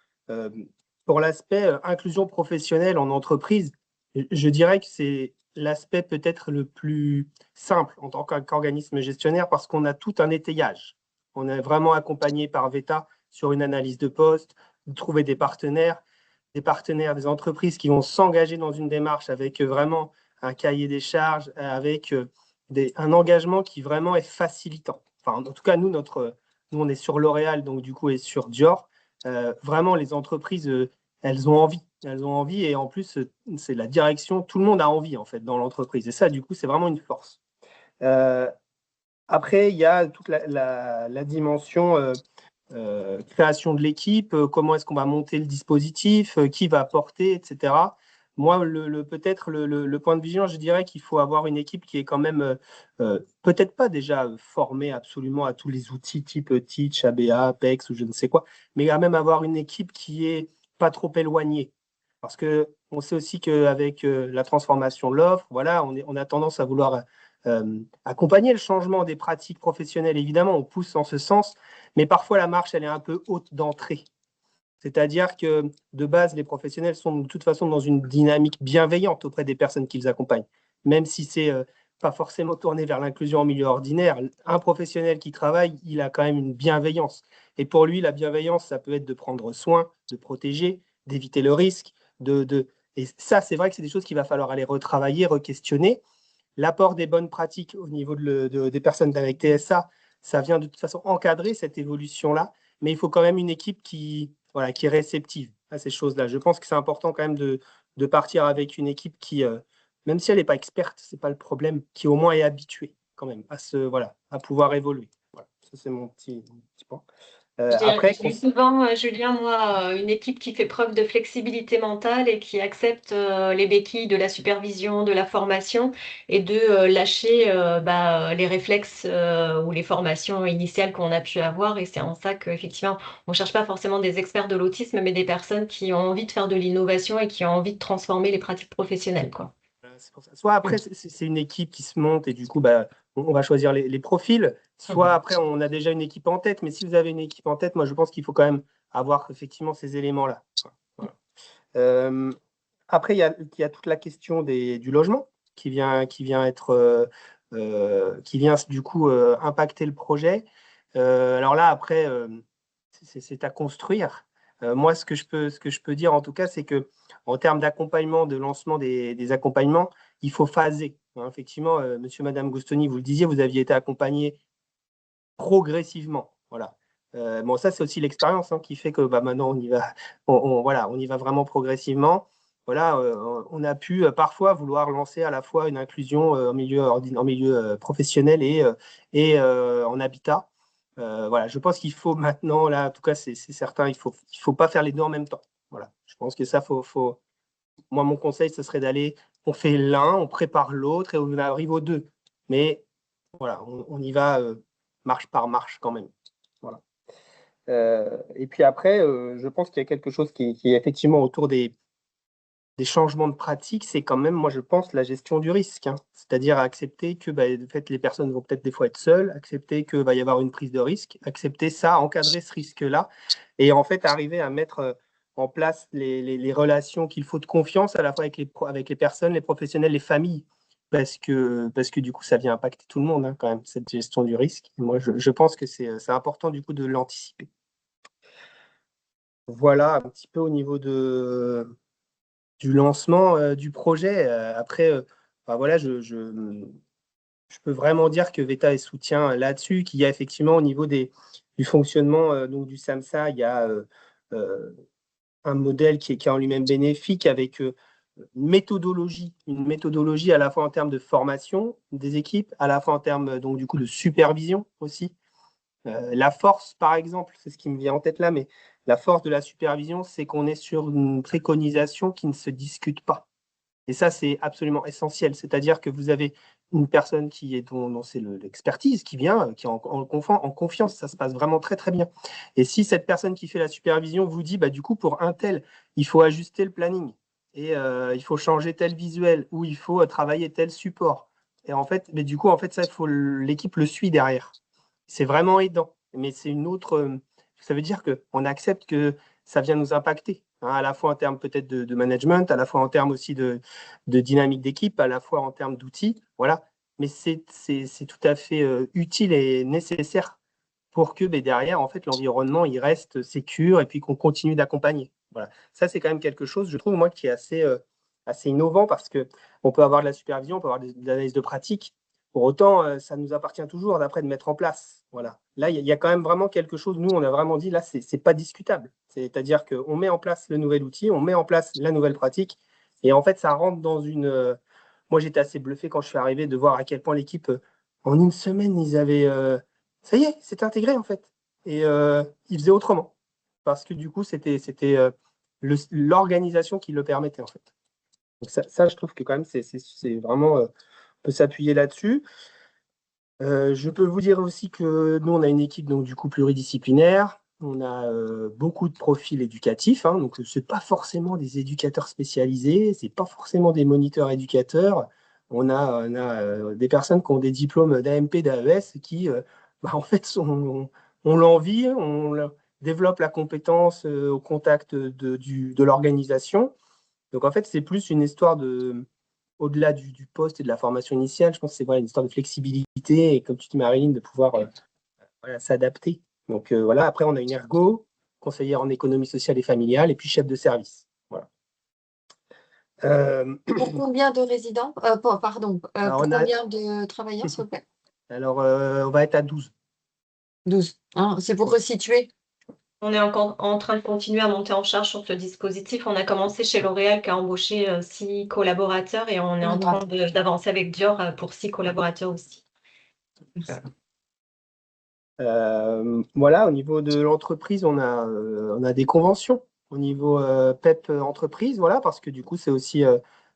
Pour l'aspect inclusion professionnelle en entreprise, je dirais que c'est l'aspect peut-être le plus simple en tant qu'organisme gestionnaire parce qu'on a tout un étayage. On est vraiment accompagné par VETA sur une analyse de poste, de trouver des partenaires, des entreprises qui vont s'engager dans une démarche avec vraiment un cahier des charges, avec un engagement qui vraiment est facilitant. Enfin, en tout cas, nous, on est sur L'Oréal, donc du coup, et sur Dior. Vraiment, les entreprises, elles ont envie. Elles ont envie et en plus, c'est la direction. Tout le monde a envie, en fait, dans l'entreprise. Et ça, du coup, c'est vraiment une force. Après, il y a toute la dimension création de l'équipe, comment est-ce qu'on va monter le dispositif, qui va porter, etc. Moi, peut-être le point de vigilance, je dirais qu'il faut avoir une équipe qui est quand même peut-être pas déjà formée absolument à tous les outils type Teach, ABA, Apex ou je ne sais quoi, mais quand même avoir une équipe qui est pas trop éloignée. Parce que on sait aussi qu'avec la transformation de l'offre, voilà, on a tendance à vouloir accompagner le changement des pratiques professionnelles. Évidemment, on pousse en ce sens, mais parfois la marche, elle est un peu haute d'entrée. C'est-à-dire que de base, les professionnels sont de toute façon dans une dynamique bienveillante auprès des personnes qu'ils accompagnent. Même si c'est pas forcément tourné vers l'inclusion en milieu ordinaire, un professionnel qui travaille, il a quand même une bienveillance. Et pour lui, la bienveillance, ça peut être de prendre soin, de protéger, d'éviter le risque. Et ça, c'est vrai que c'est des choses qu'il va falloir aller retravailler, re-questionner. L'apport des bonnes pratiques au niveau des personnes avec TSA, ça vient de toute façon encadrer cette évolution-là, mais il faut quand même une équipe qui est réceptive à ces choses-là. Je pense que c'est important quand même de partir avec une équipe qui, même si elle n'est pas experte, ce n'est pas le problème, qui au moins est habituée quand même à pouvoir évoluer. Voilà, ça c'est mon petit point. Après, Je dis souvent, Julien, moi, une équipe qui fait preuve de flexibilité mentale et qui accepte les béquilles de la supervision, de la formation et de lâcher les réflexes ou les formations initiales qu'on a pu avoir. Et c'est en ça qu'effectivement, on ne cherche pas forcément des experts de l'autisme, mais des personnes qui ont envie de faire de l'innovation et qui ont envie de transformer les pratiques professionnelles, quoi. C'est pour ça. Soit après, c'est une équipe qui se monte et du coup, on va choisir les profils. Soit après, on a déjà une équipe en tête. Mais si vous avez une équipe en tête, moi, je pense qu'il faut quand même avoir effectivement ces éléments-là. Voilà. Après, il y a toute la question du logement qui vient du coup impacter le projet. Alors là, après, c'est à construire. Moi, ce que je peux dire en tout cas, c'est que en termes d'accompagnement, de lancement des accompagnements, il faut phaser. Hein, effectivement, monsieur, madame Gustoni, vous le disiez, vous aviez été accompagné progressivement. Voilà. Bon, ça, c'est aussi l'expérience qui fait que maintenant, on y va, on y va vraiment progressivement. Voilà, on a pu parfois vouloir lancer à la fois une inclusion en milieu professionnel et en habitat. Voilà, je pense qu'il faut maintenant, là, en tout cas, c'est certain, il faut pas faire les deux en même temps. Voilà, je pense que ça, moi, mon conseil, ce serait on fait l'un, on prépare l'autre et on arrive aux deux. Mais voilà, on y va marche par marche quand même. Voilà. Et puis après, je pense qu'il y a quelque chose qui est effectivement autour des changements de pratique, c'est quand même, moi je pense, la gestion du risque. C'est-à-dire accepter que de fait, les personnes vont peut-être des fois être seules, accepter qu'il va y avoir une prise de risque, accepter ça, encadrer ce risque-là, et en fait arriver à mettre en place les relations qu'il faut de confiance à la fois avec les personnes, les professionnels, les familles, parce que du coup, ça vient impacter tout le monde quand même, cette gestion du risque. Et moi, je pense que c'est important du coup de l'anticiper. Voilà un petit peu au niveau du lancement du projet. Après, voilà, je peux vraiment dire que VETA est soutien là-dessus, qu'il y a effectivement au niveau du fonctionnement donc du SAMSA, il y a un modèle qui est en lui-même bénéfique avec une méthodologie à la fois en termes de formation des équipes, à la fois en termes donc du coup de supervision aussi. La force, par exemple, c'est ce qui me vient en tête là, mais la force de la supervision, c'est qu'on est sur une préconisation qui ne se discute pas. Et ça, c'est absolument essentiel. C'est-à-dire que vous avez une personne dont c'est l'expertise qui vient, qui est en confiance. Ça se passe vraiment très, très bien. Et si cette personne qui fait la supervision vous dit, du coup, pour un tel, il faut ajuster le planning et il faut changer tel visuel ou il faut travailler tel support, Et en fait, mais du coup, en fait, ça, l'équipe le suit derrière. C'est vraiment aidant. Mais c'est une autre. Ça veut dire qu'on accepte que ça vient nous impacter, hein, à la fois en termes peut-être de management, à la fois en termes aussi de dynamique d'équipe, à la fois en termes d'outils. Voilà. Mais c'est tout à fait utile et nécessaire pour que derrière, en fait, l'environnement il reste sécure et puis qu'on continue d'accompagner. Voilà. Ça, c'est quand même quelque chose, je trouve, moi, qui est assez innovant parce qu'on peut avoir de la supervision, on peut avoir de l'analyse de pratique. Pour autant, ça nous appartient toujours d'après de mettre en place. Voilà. Là, il y a quand même vraiment quelque chose, nous, on a vraiment dit, là, c'est pas discutable. C'est-à-dire qu'on met en place le nouvel outil, on met en place la nouvelle pratique, et en fait, ça rentre dans une. Moi, j'étais assez bluffé quand je suis arrivé de voir à quel point l'équipe, en une semaine, ils avaient. Ça y est, c'était intégré, en fait. Et ils faisaient autrement. Parce que du coup, c'était l'organisation qui le permettait, en fait. Donc ça, je trouve que quand même, c'est vraiment. On peut s'appuyer là-dessus. Je peux vous dire aussi que nous, on a une équipe donc, du coup pluridisciplinaire. On a beaucoup de profils éducatifs, hein, donc ce n'est pas forcément des éducateurs spécialisés, ce n'est pas forcément des moniteurs éducateurs. On a des personnes qui ont des diplômes d'AMP, d'AES qui, en fait, on l'envie, développe la compétence au contact de l'organisation. Donc, en fait, c'est plus une histoire au-delà du poste et de la formation initiale, je pense que c'est une histoire de flexibilité et, comme tu dis, Marilyn, de pouvoir s'adapter. Donc voilà, après, on a une ergo, conseillère en économie sociale et familiale, et puis chef de service. Voilà. Pour combien de résidents pardon, pour combien de travailleurs, s'il vous plaît? Alors, on va être à 12. 12. Hein, c'est pour resituer. On est encore en train de continuer à monter en charge sur ce dispositif. On a commencé chez L'Oréal qui a embauché 6 collaborateurs et on est en train d'avancer avec Dior pour 6 collaborateurs aussi. Voilà, au niveau de l'entreprise, on a des conventions au niveau PEP entreprise, voilà, parce que du coup, c'est aussi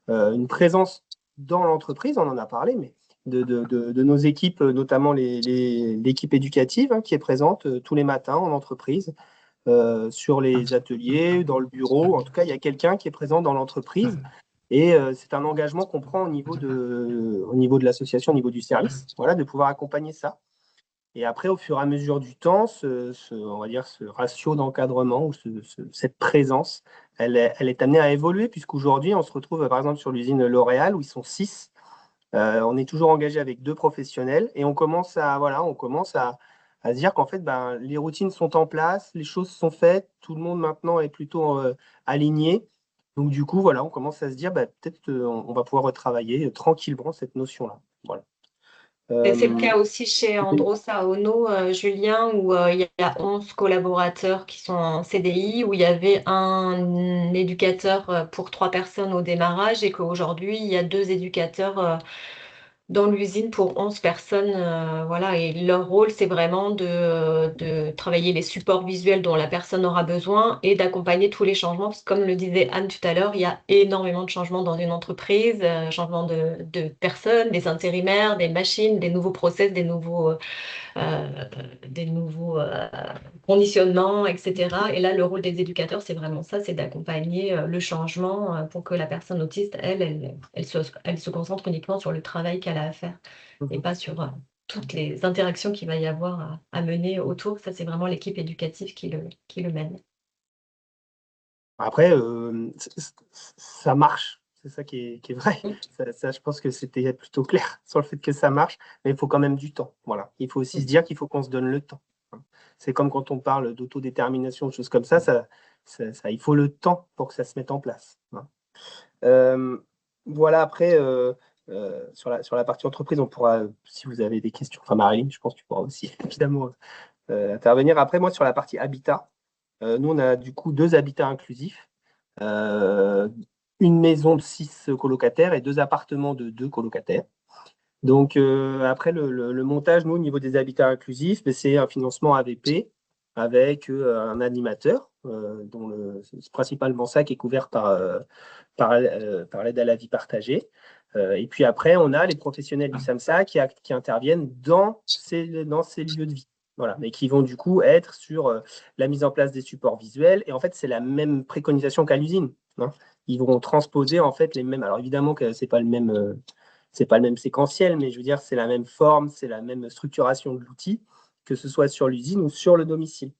une présence dans l'entreprise, on en a parlé, mais de nos équipes, notamment l'équipe éducative hein, qui est présente tous les matins en entreprise, sur les ateliers, dans le bureau. En tout cas, il y a quelqu'un qui est présent dans l'entreprise. Et c'est un engagement qu'on prend au niveau de l'association, au niveau du service, voilà, de pouvoir accompagner ça. Et après, au fur et à mesure du temps, on va dire ce ratio d'encadrement ou cette présence, elle est amenée à évoluer, puisqu'aujourd'hui, on se retrouve par exemple sur l'usine L'Oréal où ils sont 6. On est toujours engagé avec 2 professionnels et on commence à se dire qu'en fait, les routines sont en place, les choses sont faites, tout le monde maintenant est plutôt aligné. Donc du coup, voilà, on commence à se dire peut-être qu'on va pouvoir retravailler tranquillement cette notion-là. Voilà. C'est le cas aussi chez Andros à Ono, Julien, où il y a 11 collaborateurs qui sont en CDI, où il y avait un éducateur pour 3 personnes au démarrage et qu'aujourd'hui, il y a 2 éducateurs dans l'usine pour 11 personnes. Voilà, et leur rôle, c'est vraiment de travailler les supports visuels dont la personne aura besoin et d'accompagner tous les changements. Parce que comme le disait Anne tout à l'heure, il y a énormément de changements dans une entreprise, changements de personnes, des intérimaires, des machines, des nouveaux process, des nouveaux conditionnements, etc. Et là, le rôle des éducateurs, c'est vraiment ça, c'est d'accompagner le changement pour que la personne autiste, elle se concentre uniquement sur le travail qu'elle a à faire et pas sur toutes les interactions qu'il va y avoir à mener autour. Ça, c'est vraiment l'équipe éducative qui le mène. Après, ça marche. C'est ça qui est vrai. Ça, je pense que c'était plutôt clair sur le fait que ça marche, mais il faut quand même du temps. Voilà. Il faut aussi se dire qu'il faut qu'on se donne le temps. C'est comme quand on parle d'autodétermination, de choses comme ça, il faut le temps pour que ça se mette en place. Voilà, après, sur la partie entreprise, on pourra, si vous avez des questions, enfin Marilyn, je pense que tu pourras aussi évidemment intervenir. Après, moi, sur la partie habitat, nous, on a du coup 2 habitats inclusifs, une maison de 6 colocataires et 2 appartements de 2 colocataires. Donc, après, le montage, nous, au niveau des habitats inclusifs, c'est un financement AVP avec un animateur, dont c'est principalement ça qui est couvert par l'aide à la vie partagée. Et puis après, on a les professionnels du SAMSA qui interviennent dans ces lieux de vie. Voilà, mais qui vont du coup être sur la mise en place des supports visuels. Et en fait, c'est la même préconisation qu'à l'usine. Hein. Ils vont transposer en fait les mêmes. Alors évidemment que c'est pas le même c'est pas le même séquentiel, mais je veux dire, c'est la même forme, c'est la même structuration de l'outil, que ce soit sur l'usine ou sur le domicile.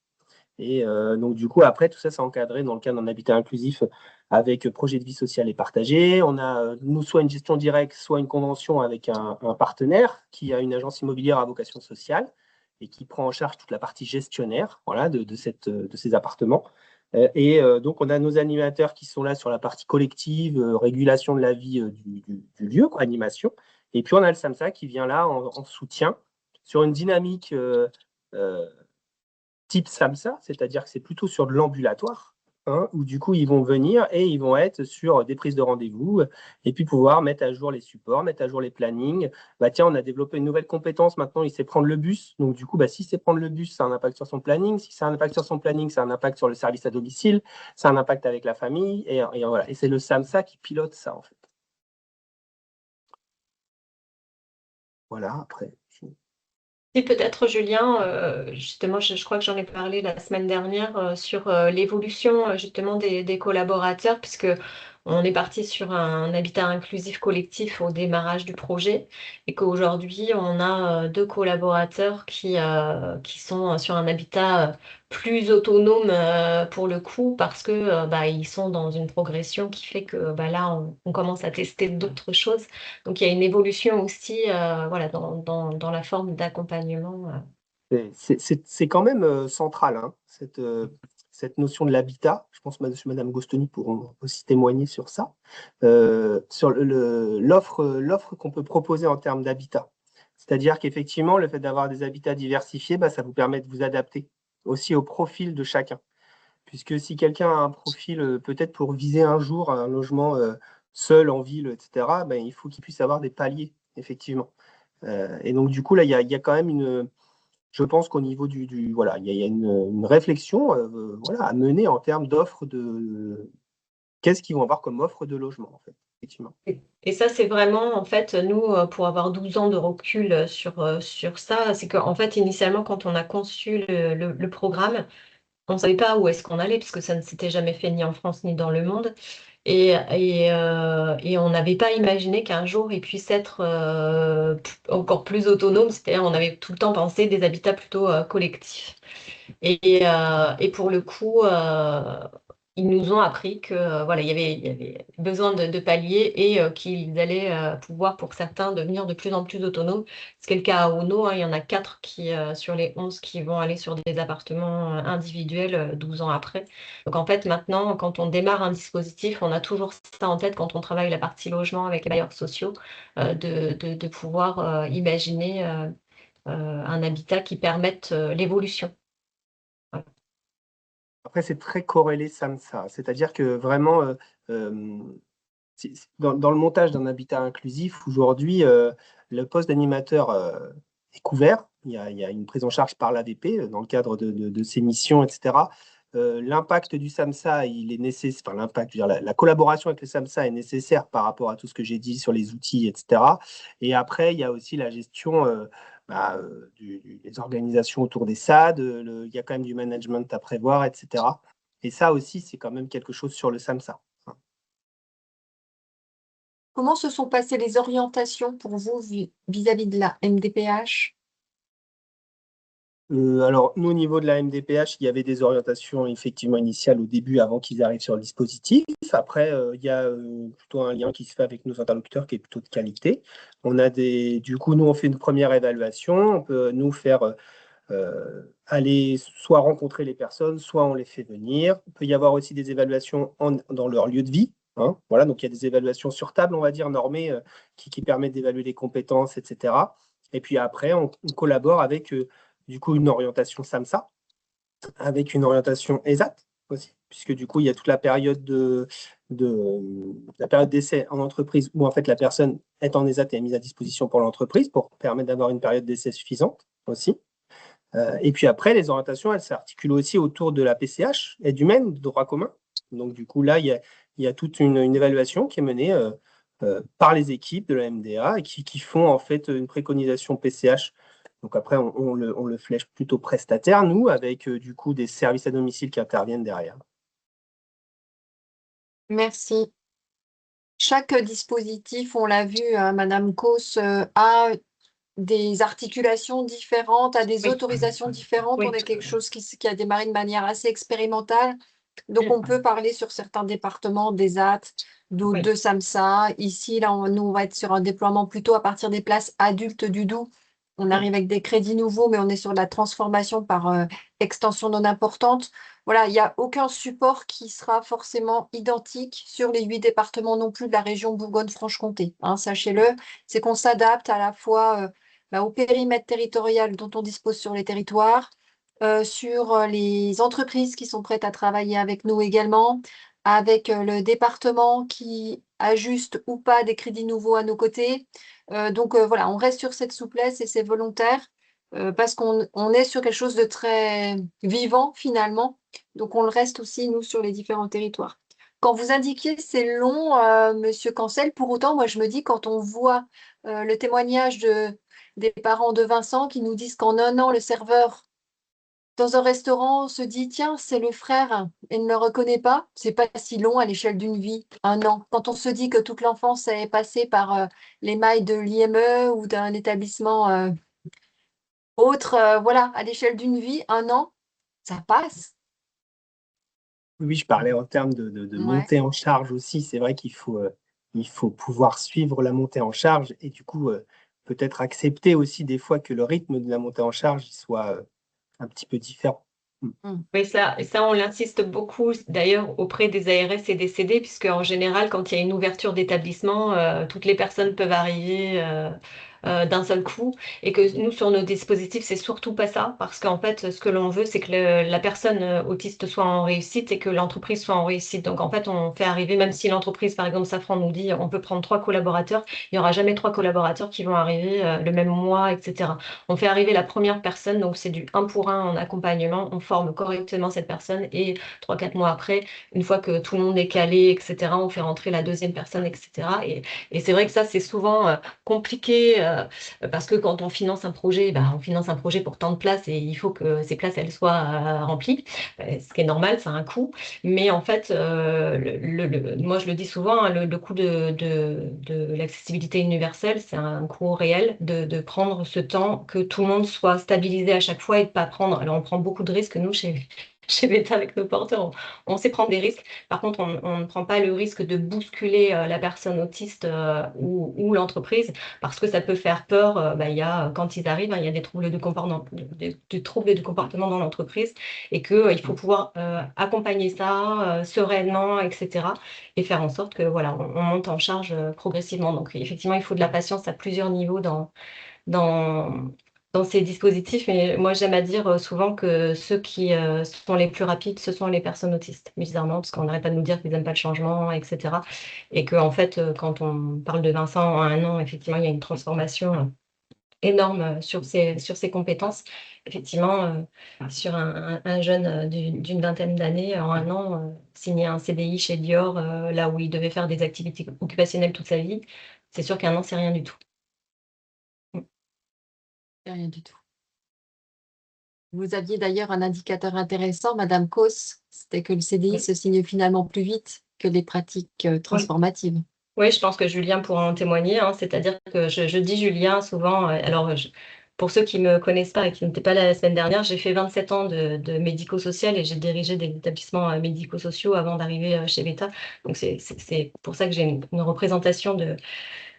Et donc, du coup, après, tout ça, c'est encadré dans le cadre d'un habitat inclusif avec projet de vie sociale et partagé. On a, nous, soit une gestion directe, soit une convention avec un partenaire qui a une agence immobilière à vocation sociale et qui prend en charge toute la partie gestionnaire, voilà, de ces appartements. Donc, on a nos animateurs qui sont là sur la partie collective, régulation de la vie du lieu, quoi, animation. Et puis, on a le SAMSA qui vient là en soutien sur une dynamique type SAMSA, c'est-à-dire que c'est plutôt sur de l'ambulatoire, hein, où du coup, ils vont venir et ils vont être sur des prises de rendez-vous et puis pouvoir mettre à jour les supports, mettre à jour les plannings. Bah, tiens, on a développé une nouvelle compétence, maintenant, il sait prendre le bus. Donc, du coup, bah, si c'est prendre le bus, ça a un impact sur son planning. Si ça a un impact sur son planning, ça a un impact sur le service à domicile, ça a un impact avec la famille. Et voilà. Et c'est le SAMSA qui pilote ça, en fait. Voilà, après. Et peut-être, Julien, justement, je crois que j'en ai parlé la semaine dernière sur l'évolution justement des collaborateurs, puisque on est parti sur un habitat inclusif collectif au démarrage du projet et qu'aujourd'hui, on a 2 collaborateurs qui sont sur un habitat plus autonome pour le coup, parce que ils sont dans une progression qui fait que là, on commence à tester d'autres choses. Donc, il y a une évolution aussi voilà, dans la forme d'accompagnement. C'est quand même central, hein, cette notion de l'habitat. Je pense que Madame Gostoni pourront aussi témoigner sur ça, sur l'offre qu'on peut proposer en termes d'habitat. C'est-à-dire qu'effectivement, le fait d'avoir des habitats diversifiés, ça vous permet de vous adapter aussi au profil de chacun. Puisque si quelqu'un a un profil peut-être pour viser un jour un logement seul en ville, etc., il faut qu'il puisse avoir des paliers, effectivement. Et donc, du coup, là, il y a quand même je pense qu'au niveau voilà, il y a une réflexion voilà, à mener en termes d'offres qu'est-ce qu'ils vont avoir comme offre de logement, en fait, effectivement. Et ça, c'est vraiment, en fait, nous, pour avoir 12 ans de recul sur ça, c'est qu'en fait, initialement, quand on a conçu le programme, on ne savait pas où est-ce qu'on allait, puisque ça ne s'était jamais fait ni en France ni dans le monde. Et on n'avait pas imaginé qu'un jour, il puisse être encore plus autonome. C'est-à-dire, on avait tout le temps pensé des habitats plutôt collectifs. Et pour le coup, ils nous ont appris que voilà, il y avait besoin de pallier et qu'ils allaient pouvoir, pour certains, devenir de plus en plus autonomes. Ce qui est le cas à Ono, hein, il y en a 4 sur les 11 qui vont aller sur des appartements individuels 12 ans après. Donc en fait, maintenant, quand on démarre un dispositif, on a toujours ça en tête quand on travaille la partie logement avec les bailleurs sociaux, de pouvoir imaginer un habitat qui permette l'évolution. Après, c'est très corrélé SAMSA, c'est-à-dire que vraiment, dans le montage d'un habitat inclusif, aujourd'hui, le poste d'animateur est couvert. Il y a une prise en charge par l'AVP dans le cadre de ses missions, etc. L'impact du SAMSA, il est nécessaire, enfin, l'impact, je veux dire, la collaboration avec le SAMSA est nécessaire par rapport à tout ce que j'ai dit sur les outils, etc. Et après, il y a aussi la gestion des organisations autour des SAD, il y a quand même du management à prévoir, etc. Et ça aussi, c'est quand même quelque chose sur le SAMSA. Comment se sont passées les orientations pour vous vis-à-vis de la MDPH? Alors, nous, au niveau de la MDPH, il y avait des orientations effectivement initiales au début, avant qu'ils arrivent sur le dispositif. Après, il y a plutôt un lien qui se fait avec nos interlocuteurs qui est plutôt de qualité. Du coup, nous, on fait une première évaluation. On peut nous faire aller soit rencontrer les personnes, soit on les fait venir. Il peut y avoir aussi des évaluations dans leur lieu de vie. Hein. Voilà, donc il y a des évaluations sur table, on va dire, normées, qui permettent d'évaluer les compétences, etc. Et puis après, on collabore avec du coup une orientation SAMSA, avec une orientation ESAT aussi, puisque du coup, il y a toute la période la période d'essai en entreprise où en fait la personne est en ESAT et est mise à disposition pour l'entreprise pour permettre d'avoir une période d'essai suffisante aussi. Et puis après, les orientations, elles s'articulent aussi autour de la PCH, aide humaine, droit commun. Donc du coup, là, il y a toute une évaluation qui est menée par les équipes de la MDA et qui font en fait une préconisation PCH. Donc après, on le flèche plutôt prestataire, nous, avec du coup des services à domicile qui interviennent derrière. Merci. Chaque dispositif, on l'a vu, Madame Cos, a des articulations différentes, a des Oui. autorisations différentes. Oui. On a quelque chose qui a démarré de manière assez expérimentale. Donc, on peut parler sur certains départements des AT, d'autres Oui. de SAMSA. Ici, là, nous, on va être sur un déploiement plutôt à partir des places adultes du Doubs. On arrive avec des crédits nouveaux, mais on est sur la transformation par extension non importante. Voilà, il n'y a aucun support qui sera forcément identique sur les 8 départements non plus de la région Bourgogne-Franche-Comté. Hein, sachez-le, c'est qu'on s'adapte à la fois au périmètre territorial dont on dispose sur les territoires, sur les entreprises qui sont prêtes à travailler avec nous également, avec le département qui ajuste ou pas des crédits nouveaux à nos côtés. Donc voilà, on reste sur cette souplesse et c'est volontaire parce qu'on est sur quelque chose de très vivant finalement. Donc on le reste aussi, nous, sur les différents territoires. Quand vous indiquiez c'est long, Monsieur Cancel, pour autant, moi je me dis quand on voit le témoignage des parents de Vincent qui nous disent qu'en un an, le serveur dans un restaurant se dit tiens, c'est le frère et ne le reconnaît pas, c'est pas si long à l'échelle d'une vie, un an. Quand on se dit que toute l'enfance est passée par les mailles de l'IME ou d'un établissement autre, voilà, à l'échelle d'une vie, un an, ça passe. Oui, je parlais en termes de Ouais. montée en charge aussi. C'est vrai qu'il faut pouvoir suivre la montée en charge et du coup, peut-être accepter aussi des fois que le rythme de la montée en charge soit un petit peu différent. Oui, ça, on l'insiste beaucoup d'ailleurs auprès des ARS et des CD, puisque en général, quand il y a une ouverture d'établissement, toutes les personnes peuvent arriver d'un seul coup, et que nous, sur nos dispositifs, c'est surtout pas ça, parce qu'en fait, ce que l'on veut, c'est que la personne autiste soit en réussite et que l'entreprise soit en réussite. Donc en fait, on fait arriver, même si l'entreprise, par exemple, Safran nous dit on peut prendre 3 collaborateurs, il n'y aura jamais 3 collaborateurs qui vont arriver le même mois, etc. On fait arriver la première personne, donc c'est du 1 pour 1 en accompagnement, on forme correctement cette personne et 3-4 mois après, une fois que tout le monde est calé, etc., on fait rentrer la deuxième personne, etc. Et c'est vrai que ça, c'est souvent compliqué parce que quand on finance un projet, on finance un projet pour tant de places et il faut que ces places, elles soient remplies, ce qui est normal, ça a un coût. Mais en fait, moi, je le dis souvent, hein, le coût de l'accessibilité universelle, c'est un coût réel de prendre ce temps que tout le monde soit stabilisé à chaque fois et de pas prendre. Alors, on prend beaucoup de risques, nous, chez Beta, avec nos porteurs, on sait prendre des risques. Par contre, on ne prend pas le risque de bousculer la personne autiste ou l'entreprise parce que ça peut faire peur. Il y a, quand ils arrivent, il y a des troubles de comportement, des troubles de comportement dans l'entreprise et qu'il faut pouvoir accompagner ça sereinement, etc. et faire en sorte que voilà, on monte en charge progressivement. Donc effectivement, il faut de la patience à plusieurs niveaux dans, dans ces dispositifs. Mais moi, j'aime à dire souvent que ceux qui sont les plus rapides, ce sont les personnes autistes, bizarrement, parce qu'on n'arrête pas de nous dire qu'ils n'aiment pas le changement, etc. Et qu'en fait, quand on parle de Vincent en un an, effectivement, il y a une transformation énorme sur ses compétences. Effectivement, sur un jeune d'une vingtaine d'années, en un an, signer un CDI chez Dior, là où il devait faire des activités occupationnelles toute sa vie, c'est sûr qu'un an, c'est rien du tout. Rien du tout. Vous aviez d'ailleurs un indicateur intéressant, Madame Cos, c'était que le CDI se signe finalement plus vite que les pratiques transformatives. Oui, je pense que Julien pourra en témoigner, hein, c'est-à-dire que je dis Julien souvent, pour ceux qui ne me connaissent pas et qui n'étaient pas là la semaine dernière, j'ai fait 27 ans de médico-social et j'ai dirigé des établissements médico-sociaux avant d'arriver chez Beta. Donc c'est pour ça que j'ai une représentation de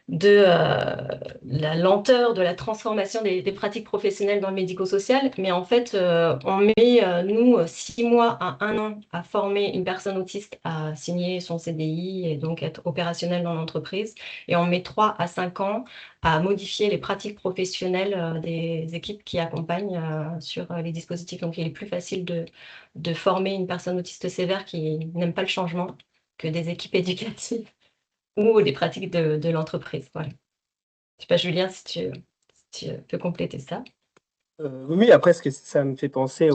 la lenteur de la transformation des pratiques professionnelles dans le médico-social. Mais en fait, on met, nous, 6 mois à 1 an à former une personne autiste à signer son CDI et donc être opérationnelle dans l'entreprise. Et on met 3 à 5 ans à modifier les pratiques professionnelles des équipes qui accompagnent sur les dispositifs. Donc, il est plus facile de former une personne autiste sévère qui n'aime pas le changement que des équipes éducatives ou des pratiques de l'entreprise. Voilà. Je ne sais pas, Julien, si tu peux compléter ça. Oui, après, ça me fait penser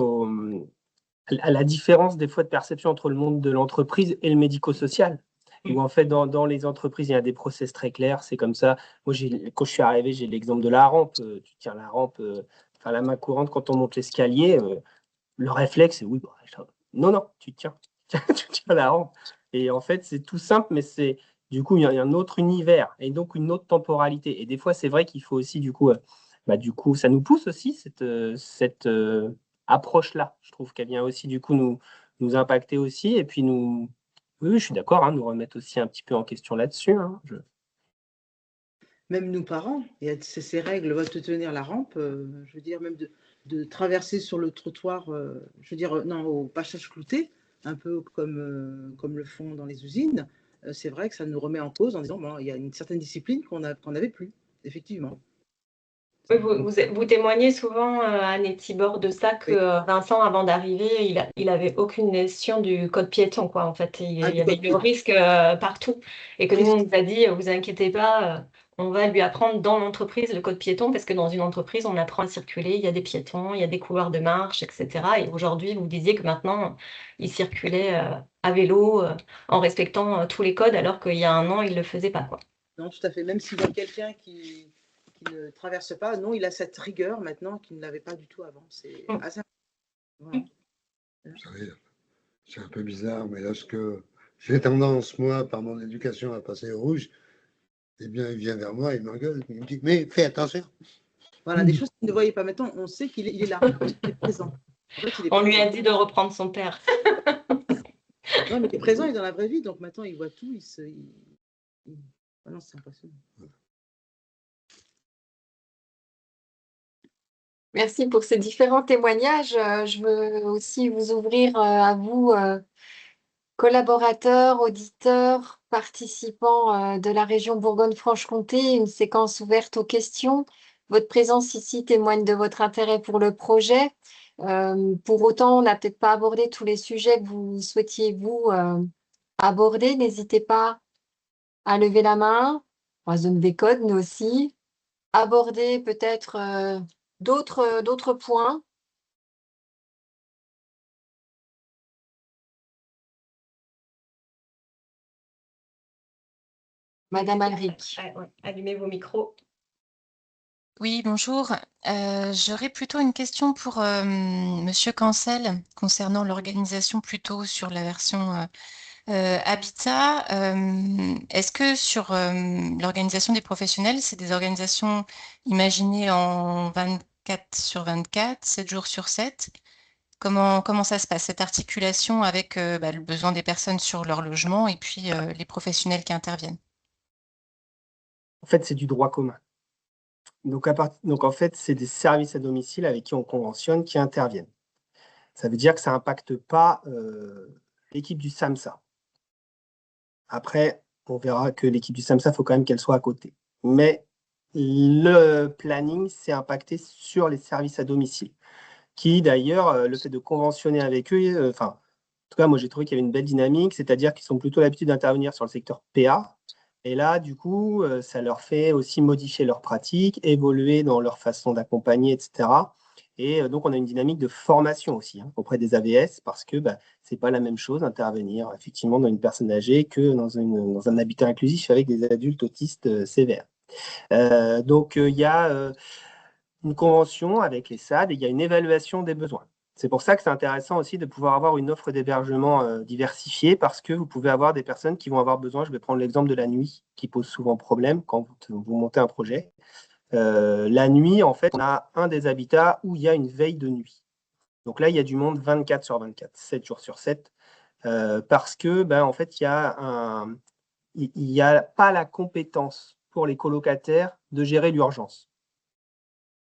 à la différence des fois de perception entre le monde de l'entreprise et le médico-social. Où en fait, dans les entreprises, il y a des process très clairs, c'est comme ça. Moi, quand je suis arrivé, j'ai l'exemple de la rampe. Tu tiens la rampe, enfin la main courante quand on monte l'escalier. Le réflexe, c'est oui, non, tu tiens la rampe. Et en fait, c'est tout simple, mais du coup, il y a un autre univers et donc une autre temporalité. Et des fois, c'est vrai qu'il faut aussi, du coup, ça nous pousse aussi, cette approche-là. Je trouve qu'elle vient aussi, du coup, nous impacter aussi. Et puis, oui, je suis d'accord, hein, nous remettre aussi un petit peu en question là-dessus. Hein. Même nous parents, il y a ces règles, va te tenir la rampe, je veux dire, même de traverser sur le trottoir, je veux dire, non, au passage clouté, un peu comme le font dans les usines, c'est vrai que ça nous remet en cause en disant, bon, il y a une certaine discipline qu'on n'avait plus, effectivement. Oui, vous témoignez souvent, Anne et Tibor, de ça, que Oui. Vincent, avant d'arriver, il avait aucune notion du code piéton, quoi. En fait, il y avait le risque partout. Et que nous, on nous a dit, vous inquiétez pas, on va lui apprendre dans l'entreprise le code piéton, parce que dans une entreprise, on apprend à circuler, il y a des piétons, il y a des couloirs de marche, etc. Et aujourd'hui, vous disiez que maintenant, il circulait à vélo, en respectant tous les codes, alors qu'il y a un an, il ne le faisait pas, quoi. Non, tout à fait. Même s'il y a quelqu'un qui ne traverse pas, non, il a cette rigueur maintenant qu'il ne l'avait pas du tout avant. C'est assez... Voilà. Vous savez, c'est un peu bizarre, mais lorsque j'ai tendance, moi, par mon éducation, à passer au rouge, eh bien, il vient vers moi, il m'engueule, il me dit, mais fais attention. Voilà, des choses qu'il ne voyait pas. Maintenant, on sait qu'il est là, il est présent. En fait, on lui a dit de reprendre son père. Non, mais il est présent, il est dans la vraie vie, donc maintenant, il voit tout, Ah non, c'est impressionnant. Merci pour ces différents témoignages. Je veux aussi vous ouvrir à vous, collaborateurs, auditeurs, participants de la région Bourgogne-Franche-Comté, une séquence ouverte aux questions. Votre présence ici témoigne de votre intérêt pour le projet. Pour autant, on n'a peut-être pas abordé tous les sujets que vous souhaitiez, vous, aborder. N'hésitez pas à lever la main. On se donne des codes, nous aussi. Aborder peut-être d'autres points. Madame Alric. Allumez vos micros. Oui, bonjour. J'aurais plutôt une question pour Monsieur Cancel concernant l'organisation plutôt sur la version Habitat. Est-ce que sur l'organisation des professionnels, c'est des organisations imaginées en 24/24, 7 jours sur 7? Comment ça se passe, cette articulation avec le besoin des personnes sur leur logement et puis les professionnels qui interviennent? En fait, c'est du droit commun. Donc, en fait, c'est des services à domicile avec qui on conventionne, qui interviennent. Ça veut dire que ça n'impacte pas l'équipe du SAMSA. Après, on verra que l'équipe du SAMSA, il faut quand même qu'elle soit à côté. Mais le planning, c'est impacté sur les services à domicile, qui d'ailleurs, le fait de conventionner avec eux, en tout cas, moi j'ai trouvé qu'il y avait une belle dynamique, c'est-à-dire qu'ils ont plutôt l'habitude d'intervenir sur le secteur PA. Et là, du coup, ça leur fait aussi modifier leurs pratiques, évoluer dans leur façon d'accompagner, etc. Et donc, on a une dynamique de formation aussi auprès des AVS parce que ce n'est pas la même chose d'intervenir effectivement dans une personne âgée que dans un habitat inclusif avec des adultes autistes sévères. Donc, il y a une convention avec les SAD et il y a une évaluation des besoins. C'est pour ça que c'est intéressant aussi de pouvoir avoir une offre d'hébergement diversifiée parce que vous pouvez avoir des personnes qui vont avoir besoin, je vais prendre l'exemple de la nuit, qui pose souvent problème quand vous montez un projet. La nuit, en fait, on a un des habitats où il y a une veille de nuit. Donc là, il y a du monde 24/24, 7 jours sur 7, parce que, en fait, il n'y a pas la compétence pour les colocataires de gérer l'urgence.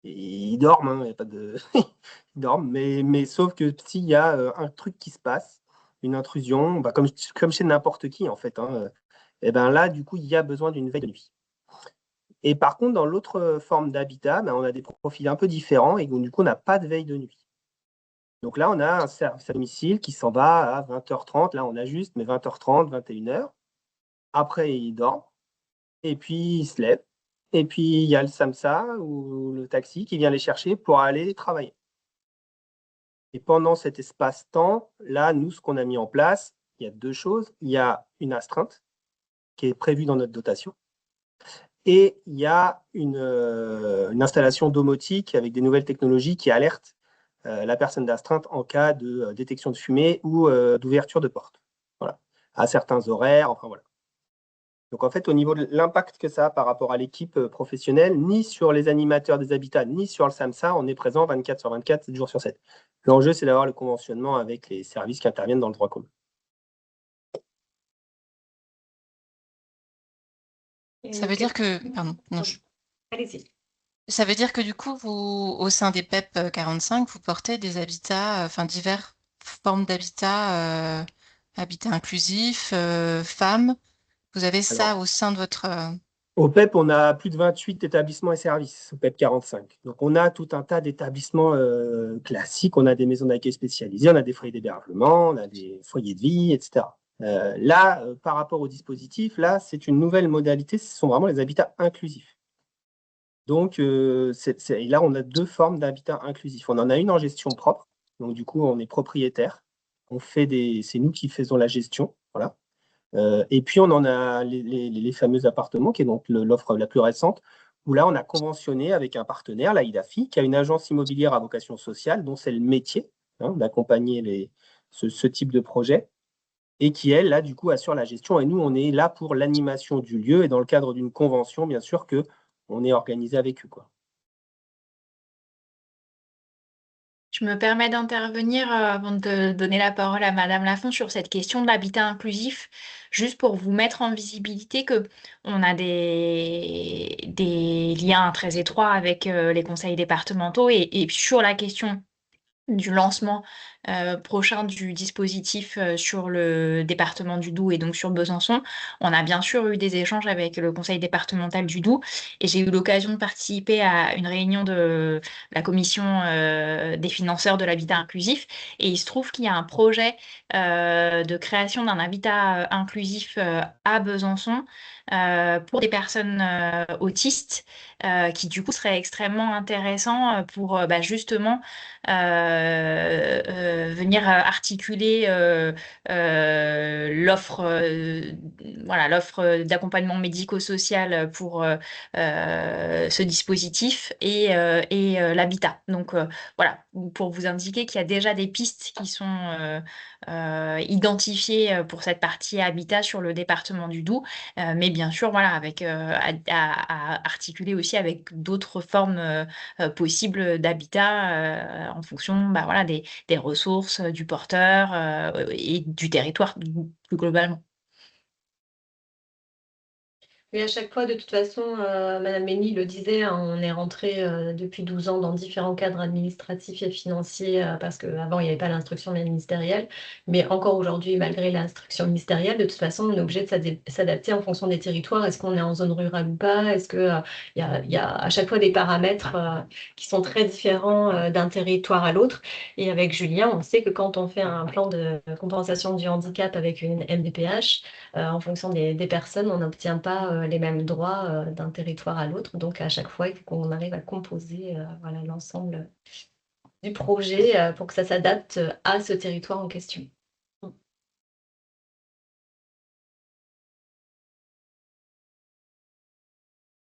Ils dorment, hein, y a pas de... ils dorment, mais sauf que s'il y a un truc qui se passe, une intrusion, comme chez n'importe qui, en fait, et là, du coup, il y a besoin d'une veille de nuit. Et par contre, dans l'autre forme d'habitat, on a des profils un peu différents et donc, du coup, on n'a pas de veille de nuit. Donc là, on a un service à domicile qui s'en va à 20h30. Là, on a juste, mais 20h30, 21h. Après, il dort. Et puis, il se lève. Et puis, il y a le SAMSA ou le taxi qui vient les chercher pour aller travailler. Et pendant cet espace-temps, là, nous, ce qu'on a mis en place, il y a deux choses. Il y a une astreinte qui est prévue dans notre dotation. Et il y a une installation domotique avec des nouvelles technologies qui alerte la personne d'astreinte en cas de détection de fumée ou d'ouverture de porte. Voilà. À certains horaires, enfin voilà. Donc, en fait, au niveau de l'impact que ça a par rapport à l'équipe professionnelle, ni sur les animateurs des habitats, ni sur le SAMSA, on est présent 24 sur 24, 7 jours sur 7. L'enjeu, c'est d'avoir le conventionnement avec les services qui interviennent dans le droit commun. Ça veut dire que... Pardon, non, Allez-y. Ça veut dire que du coup, vous, au sein des PEP 45, vous portez des habitats, enfin diverses formes d'habitat, habitat inclusif, femmes. Vous avez ça au sein de votre... Au PEP, on a plus de 28 établissements et services, au PEP 45. Donc, on a tout un tas d'établissements classiques. On a des maisons d'accueil spécialisées, on a des foyers d'hébergement, on a des foyers de vie, etc. Là, par rapport au dispositif, là, c'est une nouvelle modalité. Ce sont vraiment les habitats inclusifs. Donc, et là, on a 2 formes d'habitat inclusif. On en a une en gestion propre. Donc, du coup, on est propriétaire. C'est nous qui faisons la gestion. Voilà. Et puis, on en a les fameux appartements, qui est donc l'offre la plus récente, où là, on a conventionné avec un partenaire, la IDAFI, qui a une agence immobilière à vocation sociale, dont c'est le métier d'accompagner ce type de projet, et qui, elle, là, du coup, assure la gestion. Et nous, on est là pour l'animation du lieu, et dans le cadre d'une convention, bien sûr, qu'on est organisé avec eux, quoi. Je me permets d'intervenir avant de donner la parole à Madame Lafont sur cette question de l'habitat inclusif, juste pour vous mettre en visibilité que on a des liens très étroits avec les conseils départementaux et sur la question du lancement prochain du dispositif sur le département du Doubs et donc sur Besançon. On a bien sûr eu des échanges avec le conseil départemental du Doubs et j'ai eu l'occasion de participer à une réunion de la commission des financeurs de l'habitat inclusif et il se trouve qu'il y a un projet de création d'un habitat inclusif à Besançon pour des personnes autistes qui du coup serait extrêmement intéressant pour justement venir articuler l'offre d'accompagnement médico-social pour ce dispositif et l'habitat. Donc voilà, pour vous indiquer qu'il y a déjà des pistes qui sont identifiées pour cette partie habitat sur le département du Doubs, mais bien sûr, voilà, avec à articuler aussi avec d'autres formes possibles d'habitat en fonction voilà, des ressources, du porteur et du territoire plus globalement. Oui, à chaque fois, de toute façon, Madame Mény le disait, hein, on est rentré depuis 12 ans dans différents cadres administratifs et financiers parce qu'avant, il n'y avait pas l'instruction ministérielle. Mais encore aujourd'hui, malgré l'instruction ministérielle, de toute façon, on est obligé de s'adapter en fonction des territoires. Est-ce qu'on est en zone rurale ou pas? Est-ce qu'il y a à chaque fois des paramètres qui sont très différents d'un territoire à l'autre? Et avec Julien, on sait que quand on fait un plan de compensation du handicap avec une MDPH, en fonction des personnes, on n'obtient pas les mêmes droits d'un territoire à l'autre. Donc, à chaque fois, il faut qu'on arrive à composer voilà, l'ensemble du projet pour que ça s'adapte à ce territoire en question.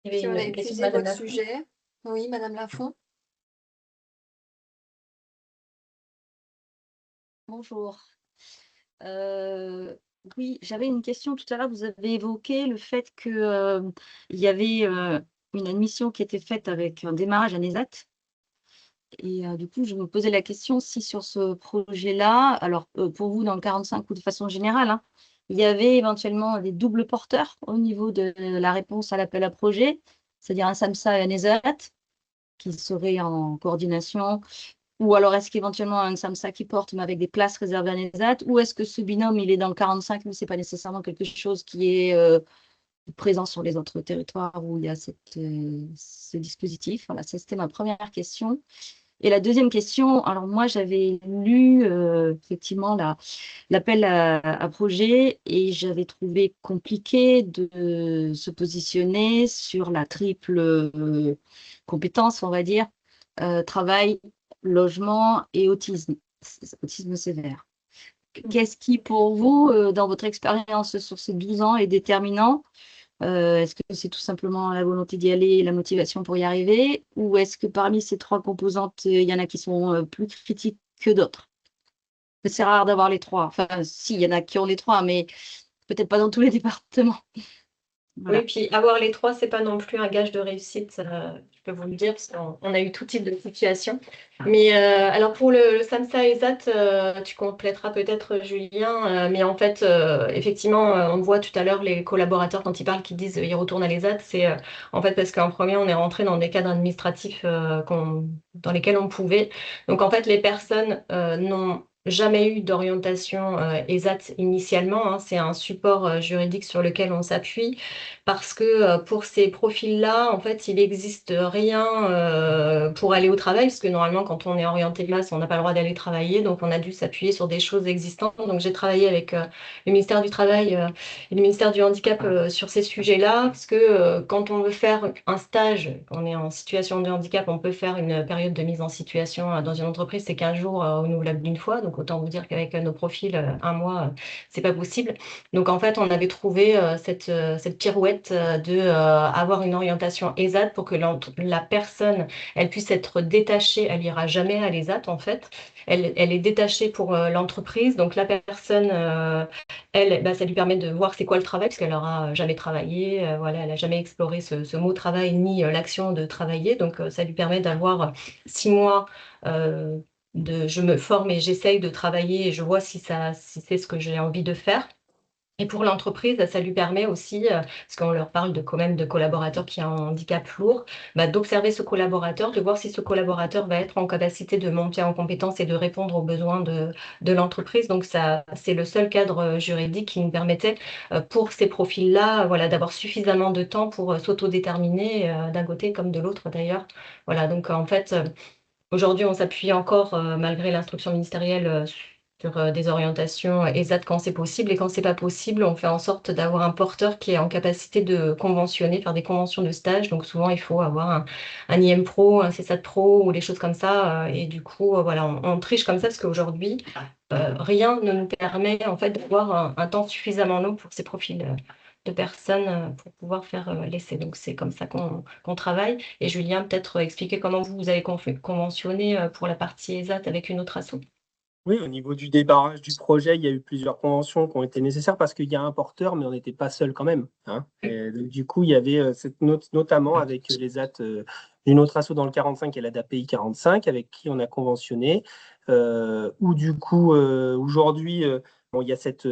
Il y avait Si on a une question de épuisé Madame votre Lafont. sujet. Oui, Madame Lafont. Bonjour. Oui, j'avais une question tout à l'heure. Vous avez évoqué le fait que il y avait une admission qui était faite avec un démarrage à NESAT. Et du coup, je me posais la question si sur ce projet-là, alors pour vous dans le 45 ou de façon générale, hein, il y avait éventuellement des doubles porteurs au niveau de la réponse à l'appel à projet, c'est-à-dire un SAMSA et un NESAT qui seraient en coordination. Ou alors, est-ce qu'éventuellement un SAMSA qui porte, mais avec des places réservées à NESAT? Ou est-ce que ce binôme, il est dans le 45, mais ce n'est pas nécessairement quelque chose qui est présent sur les autres territoires où il y a ce dispositif? Voilà, c'était ma première question. Et la deuxième question, alors moi, j'avais lu effectivement l'appel à projet et j'avais trouvé compliqué de se positionner sur la triple compétence, on va dire, travail, logement et autisme sévère. Qu'est-ce qui, pour vous, dans votre expérience sur ces 12 ans, est déterminant? Est-ce que c'est tout simplement la volonté d'y aller, la motivation pour y arriver? Ou est-ce que parmi ces 3 composantes, il y en a qui sont plus critiques que d'autres? C'est rare d'avoir les 3. Enfin, si, il y en a qui ont les 3, mais peut-être pas dans tous les départements. Voilà. Oui, puis avoir les 3, c'est pas non plus un gage de réussite, je peux vous le dire, parce qu'on a eu tout type de situation. Mais alors pour le SAMSA ESAT, tu compléteras peut-être Julien, mais en fait, effectivement, on voit tout à l'heure les collaborateurs quand ils parlent, qui disent ils retournent à l'ESAT, c'est en fait parce qu'en premier, on est rentré dans des cadres administratifs dans lesquels on pouvait. Donc en fait, les personnes n'ont jamais eu d'orientation ESAT initialement, hein. C'est un support juridique sur lequel on s'appuie parce que pour ces profils-là, en fait, il n'existe rien pour aller au travail, parce que normalement, quand on est orienté masse, on n'a pas le droit d'aller travailler, donc on a dû s'appuyer sur des choses existantes. Donc j'ai travaillé avec le ministère du Travail et le ministère du Handicap sur ces sujets-là, parce que quand on veut faire un stage, on est en situation de handicap, on peut faire une période de mise en situation dans une entreprise, c'est 15 jours renouvelable d'une fois, donc autant vous dire qu'avec nos profils, un mois, c'est pas possible. Donc en fait, on avait trouvé cette pirouette de avoir une orientation ESAT pour que la personne, elle puisse être détachée. Elle ira jamais à l'ESAT en fait. Elle est détachée pour l'entreprise. Donc la personne, elle, bah, ça lui permet de voir c'est quoi le travail, parce qu'elle n'aura jamais travaillé. Voilà, elle n'a jamais exploré ce mot travail ni l'action de travailler. Donc ça lui permet d'avoir 6 mois. Je me forme et j'essaye de travailler et je vois si c'est ce que j'ai envie de faire. Et pour l'entreprise, ça lui permet aussi, parce qu'on leur parle quand même de collaborateurs qui ont un handicap lourd, bah, d'observer ce collaborateur, de voir si ce collaborateur va être en capacité de monter en compétence et de répondre aux besoins de l'entreprise. Donc ça, c'est le seul cadre juridique qui nous permettait pour ces profils-là, voilà, d'avoir suffisamment de temps pour s'autodéterminer d'un côté comme de l'autre d'ailleurs. Voilà, donc en fait, aujourd'hui, on s'appuie encore, malgré l'instruction ministérielle, sur des orientations ESAT quand c'est possible. Et quand c'est pas possible, on fait en sorte d'avoir un porteur qui est en capacité de conventionner, faire des conventions de stage. Donc souvent, il faut avoir un IM Pro, un CSAT Pro ou des choses comme ça. Et du coup, voilà, on triche comme ça parce qu'aujourd'hui, rien ne nous permet en fait d'avoir un temps suffisamment long pour ces profils de personnes pour pouvoir faire l'essai. Donc c'est comme ça qu'on travaille. Et Julien, peut-être expliquer comment vous avez conventionné pour la partie ESAT avec une autre asso. Oui, au niveau du débarrage du projet, il y a eu plusieurs conventions qui ont été nécessaires parce qu'il y a un porteur, mais on n'était pas seul quand même, hein. Et donc, du coup, il y avait cette note, notamment avec les AT d'une autre asso dans le 45 et la d'API 45, avec qui on a conventionné. Où du coup, aujourd'hui, bon, il y a cette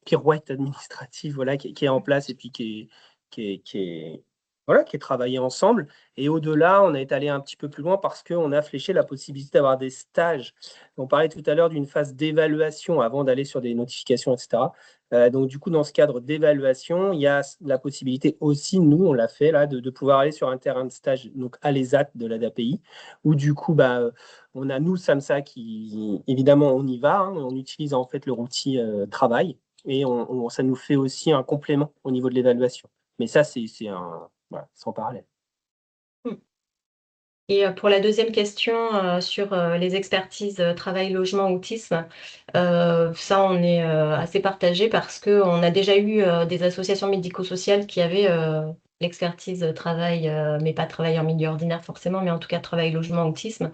pirouette administrative, voilà, qui est en place et puis qui est travaillée ensemble. Et au-delà, on est allé un petit peu plus loin parce qu'on a fléché la possibilité d'avoir des stages. On parlait tout à l'heure d'une phase d'évaluation avant d'aller sur des notifications, etc. Donc, du coup, dans ce cadre d'évaluation, il y a la possibilité aussi, nous, on l'a fait là, de pouvoir aller sur un terrain de stage, donc à l'ESAT de la DAPI, où du coup, on a nous, SAMSA, qui évidemment, on y va, hein, on utilise en fait leur outil travail, et ça nous fait aussi un complément au niveau de l'évaluation. Mais ça, c'est sans parallèle. Et pour la deuxième question sur les expertises travail, logement, autisme, ça, on est assez partagé parce qu'on a déjà eu des associations médico-sociales qui avaient l'expertise travail, mais pas travail en milieu ordinaire forcément, mais en tout cas travail, logement, autisme.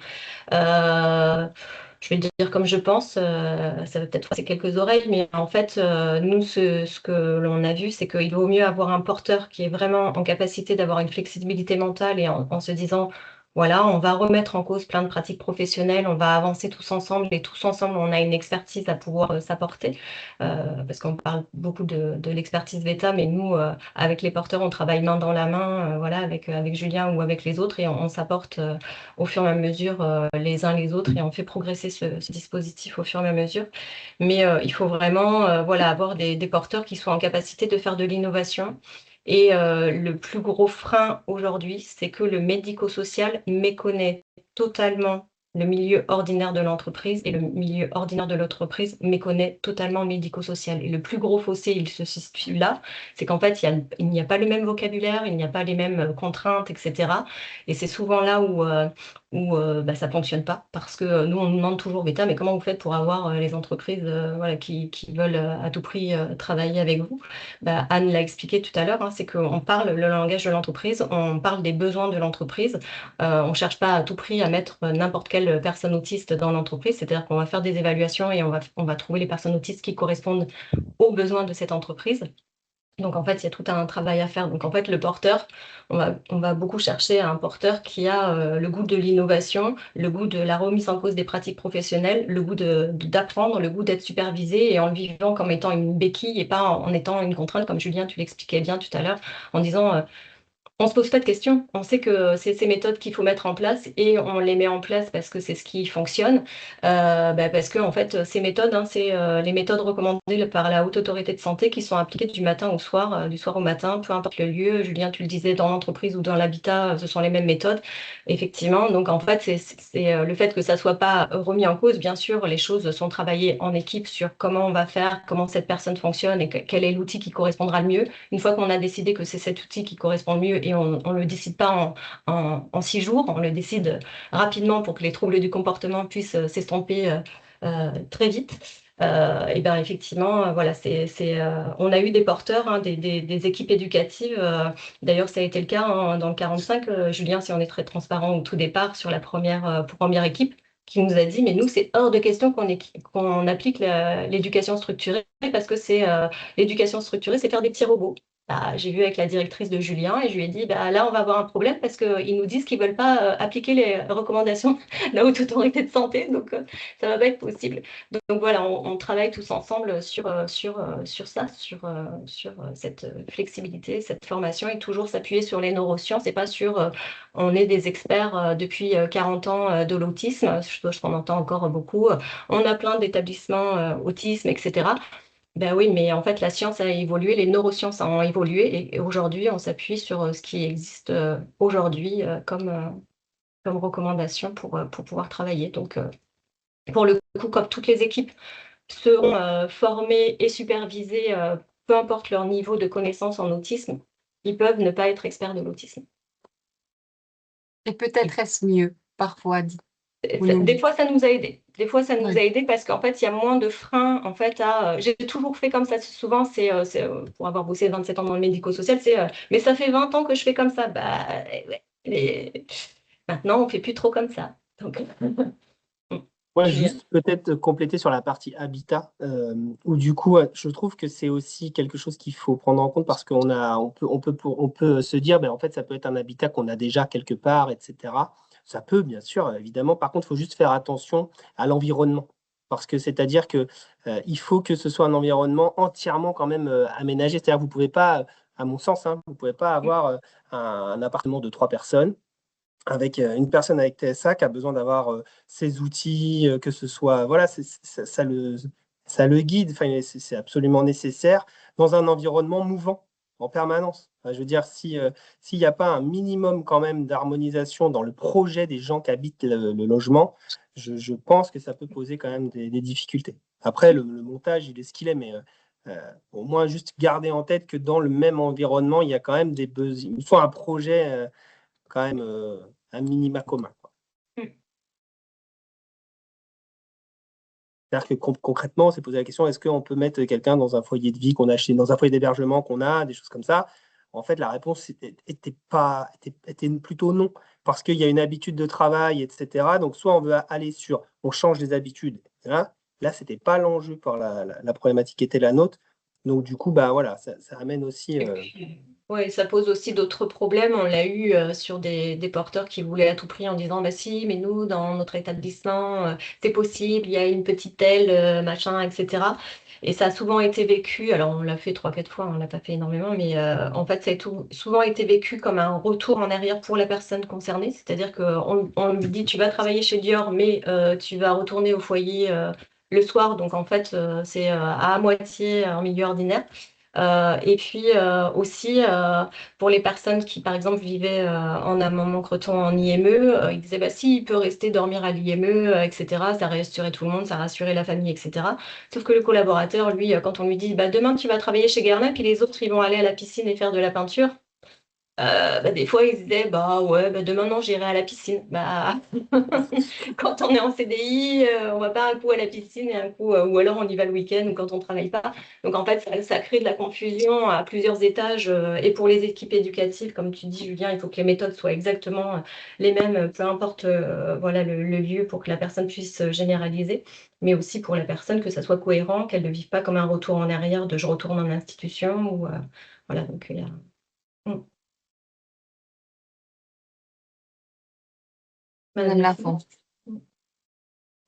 Je vais dire comme je pense, ça va peut-être froisser quelques oreilles, mais en fait, nous, ce que l'on a vu, c'est qu'il vaut mieux avoir un porteur qui est vraiment en capacité d'avoir une flexibilité mentale et en se disant, voilà, on va remettre en cause plein de pratiques professionnelles, on va avancer tous ensemble et tous ensemble, on a une expertise à pouvoir s'apporter, parce qu'on parle beaucoup de l'expertise VETA, mais nous, avec les porteurs, on travaille main dans la main, voilà, avec Julien ou avec les autres, et on s'apporte au fur et à mesure les uns les autres, et on fait progresser ce dispositif au fur et à mesure. Mais il faut vraiment voilà, avoir des porteurs qui soient en capacité de faire de l'innovation. Et le plus gros frein aujourd'hui, c'est que le médico-social méconnaît totalement le milieu ordinaire de l'entreprise et le milieu ordinaire de l'entreprise méconnaît totalement le médico-social. Et le plus gros fossé, il se situe là, c'est qu'en fait, il n'y a pas le même vocabulaire, il n'y a pas les mêmes contraintes, etc. Et c'est souvent là où ça ne fonctionne pas, parce que nous, on nous demande toujours, mais comment vous faites pour avoir les entreprises voilà, qui veulent à tout prix travailler avec vous? Anne l'a expliqué tout à l'heure, hein, c'est qu'on parle le langage de l'entreprise, on parle des besoins de l'entreprise, on ne cherche pas à tout prix à mettre n'importe quelle personne autiste dans l'entreprise, c'est-à-dire qu'on va faire des évaluations et on va trouver les personnes autistes qui correspondent aux besoins de cette entreprise. Donc, en fait, il y a tout un travail à faire. Donc, en fait, le porteur, on va beaucoup chercher un porteur qui a le goût de l'innovation, le goût de la remise en cause des pratiques professionnelles, le goût d'apprendre, le goût d'être supervisé et en le vivant comme étant une béquille et pas en étant une contrainte, comme Julien, tu l'expliquais bien tout à l'heure, en disant on ne se pose pas de questions. On sait que c'est ces méthodes qu'il faut mettre en place et on les met en place parce que c'est ce qui fonctionne. Parce que, en fait, ces méthodes, hein, c'est les méthodes recommandées par la Haute Autorité de Santé qui sont appliquées du matin au soir, du soir au matin, peu importe le lieu. Julien, tu le disais, dans l'entreprise ou dans l'habitat, ce sont les mêmes méthodes. Effectivement. Donc, en fait, c'est le fait que ça ne soit pas remis en cause. Bien sûr, les choses sont travaillées en équipe sur comment on va faire, comment cette personne fonctionne et quel est l'outil qui correspondra le mieux. Une fois qu'on a décidé que c'est cet outil qui correspond le mieux et on ne le décide pas en 6 jours, on le décide rapidement pour que les troubles du comportement puissent s'estomper très vite. Et bien effectivement, voilà, on a eu des porteurs, hein, des équipes éducatives. D'ailleurs, ça a été le cas hein, dans le 45, Julien, si on est très transparent au tout départ sur la première équipe, qui nous a dit, mais nous, c'est hors de question qu'on applique l'éducation structurée parce que l'éducation structurée, c'est faire des petits robots. J'ai vu avec la directrice de Julien et je lui ai dit, là, on va avoir un problème parce qu'ils nous disent qu'ils ne veulent pas appliquer les recommandations de la Haute Autorité de Santé, donc ça ne va pas être possible. Donc voilà, on travaille tous ensemble sur ça, sur cette flexibilité, cette formation et toujours s'appuyer sur les neurosciences et pas sur on est des experts depuis 40 ans de l'autisme, je t'en entends encore beaucoup, on a plein d'établissements autisme, etc. Ben oui, mais en fait, la science a évolué, les neurosciences ont évolué et aujourd'hui, on s'appuie sur ce qui existe aujourd'hui comme recommandation pour pouvoir travailler. Donc, pour le coup, comme toutes les équipes seront formées et supervisées, peu importe leur niveau de connaissance en autisme, ils peuvent ne pas être experts de l'autisme. Et peut-être est-ce mieux, parfois, dit. Des fois, ça nous a aidés. Des fois, ça nous a aidés parce qu'en fait, il y a moins de freins. En fait, j'ai toujours fait comme ça. Souvent, c'est pour avoir bossé 27 ans dans le médico-social, mais ça fait 20 ans que je fais comme ça. Maintenant, on ne fait plus trop comme ça. Donc, Ouais, juste peut-être compléter sur la partie habitat, où du coup, je trouve que c'est aussi quelque chose qu'il faut prendre en compte parce on peut se dire, en fait, ça peut être un habitat qu'on a déjà quelque part, etc. Ça peut, bien sûr, évidemment. Par contre, il faut juste faire attention à l'environnement. Parce que c'est-à-dire que il faut que ce soit un environnement entièrement quand même aménagé. C'est-à-dire que vous ne pouvez pas, à mon sens, hein, vous ne pouvez pas avoir un appartement de 3 personnes avec une personne avec TSA qui a besoin d'avoir ses outils, que ce soit, voilà, ça le guide, enfin, c'est absolument nécessaire dans un environnement mouvant en permanence. Enfin, je veux dire, s'il n'y a pas un minimum quand même d'harmonisation dans le projet des gens qui habitent le logement, je pense que ça peut poser quand même des difficultés. Après, le montage, il est ce qu'il est, mais au moins juste garder en tête que dans le même environnement, il y a quand même des besoins. Il faut un projet quand même un minima commun. C'est-à-dire que concrètement, on s'est posé la question, est-ce qu'on peut mettre quelqu'un dans un foyer de vie qu'on a acheté, dans un foyer d'hébergement qu'on a, des choses comme ça? En fait, la réponse était plutôt non, parce qu'il y a une habitude de travail, etc. Donc, soit on veut aller on change les habitudes. Là, ce n'était pas l'enjeu pour la problématique qui était la nôtre. Donc, du coup, voilà, ça amène aussi... Oui, ça pose aussi d'autres problèmes. On l'a eu sur des porteurs qui voulaient à tout prix en disant bah si, mais nous, dans notre établissement, c'est possible, il y a une petite aile, machin, etc. Et ça a souvent été vécu, alors on l'a fait 3-4 fois, on ne l'a pas fait énormément, mais en fait, ça a souvent été vécu comme un retour en arrière pour la personne concernée. C'est-à-dire qu'on lui dit tu vas travailler chez Dior, mais tu vas retourner au foyer le soir. Donc en fait, c'est à moitié en milieu ordinaire. Et puis aussi, pour les personnes qui, par exemple, vivaient en un moment creton en IME, ils disaient, bah, si, il peut rester dormir à l'IME, etc. Ça rassurait tout le monde, ça rassurait la famille, etc. Sauf que le collaborateur, lui, quand on lui dit, bah, demain, tu vas travailler chez Guerlain, puis les autres, ils vont aller à la piscine et faire de la peinture, des fois, ils se disaient, bah ouais, bah, demain, non, j'irai à la piscine. Bah, quand on est en CDI, on va pas un coup à la piscine et un coup, ou alors on y va le week-end ou quand on travaille pas. Donc, en fait, ça crée de la confusion à plusieurs étages. Et pour les équipes éducatives, comme tu dis, Julien, il faut que les méthodes soient exactement les mêmes, peu importe voilà, le lieu pour que la personne puisse généraliser, mais aussi pour la personne que ça soit cohérent, qu'elle ne vive pas comme un retour en arrière de je retourne en institution. Ou, voilà, donc il y a... Mm. Madame Lafont.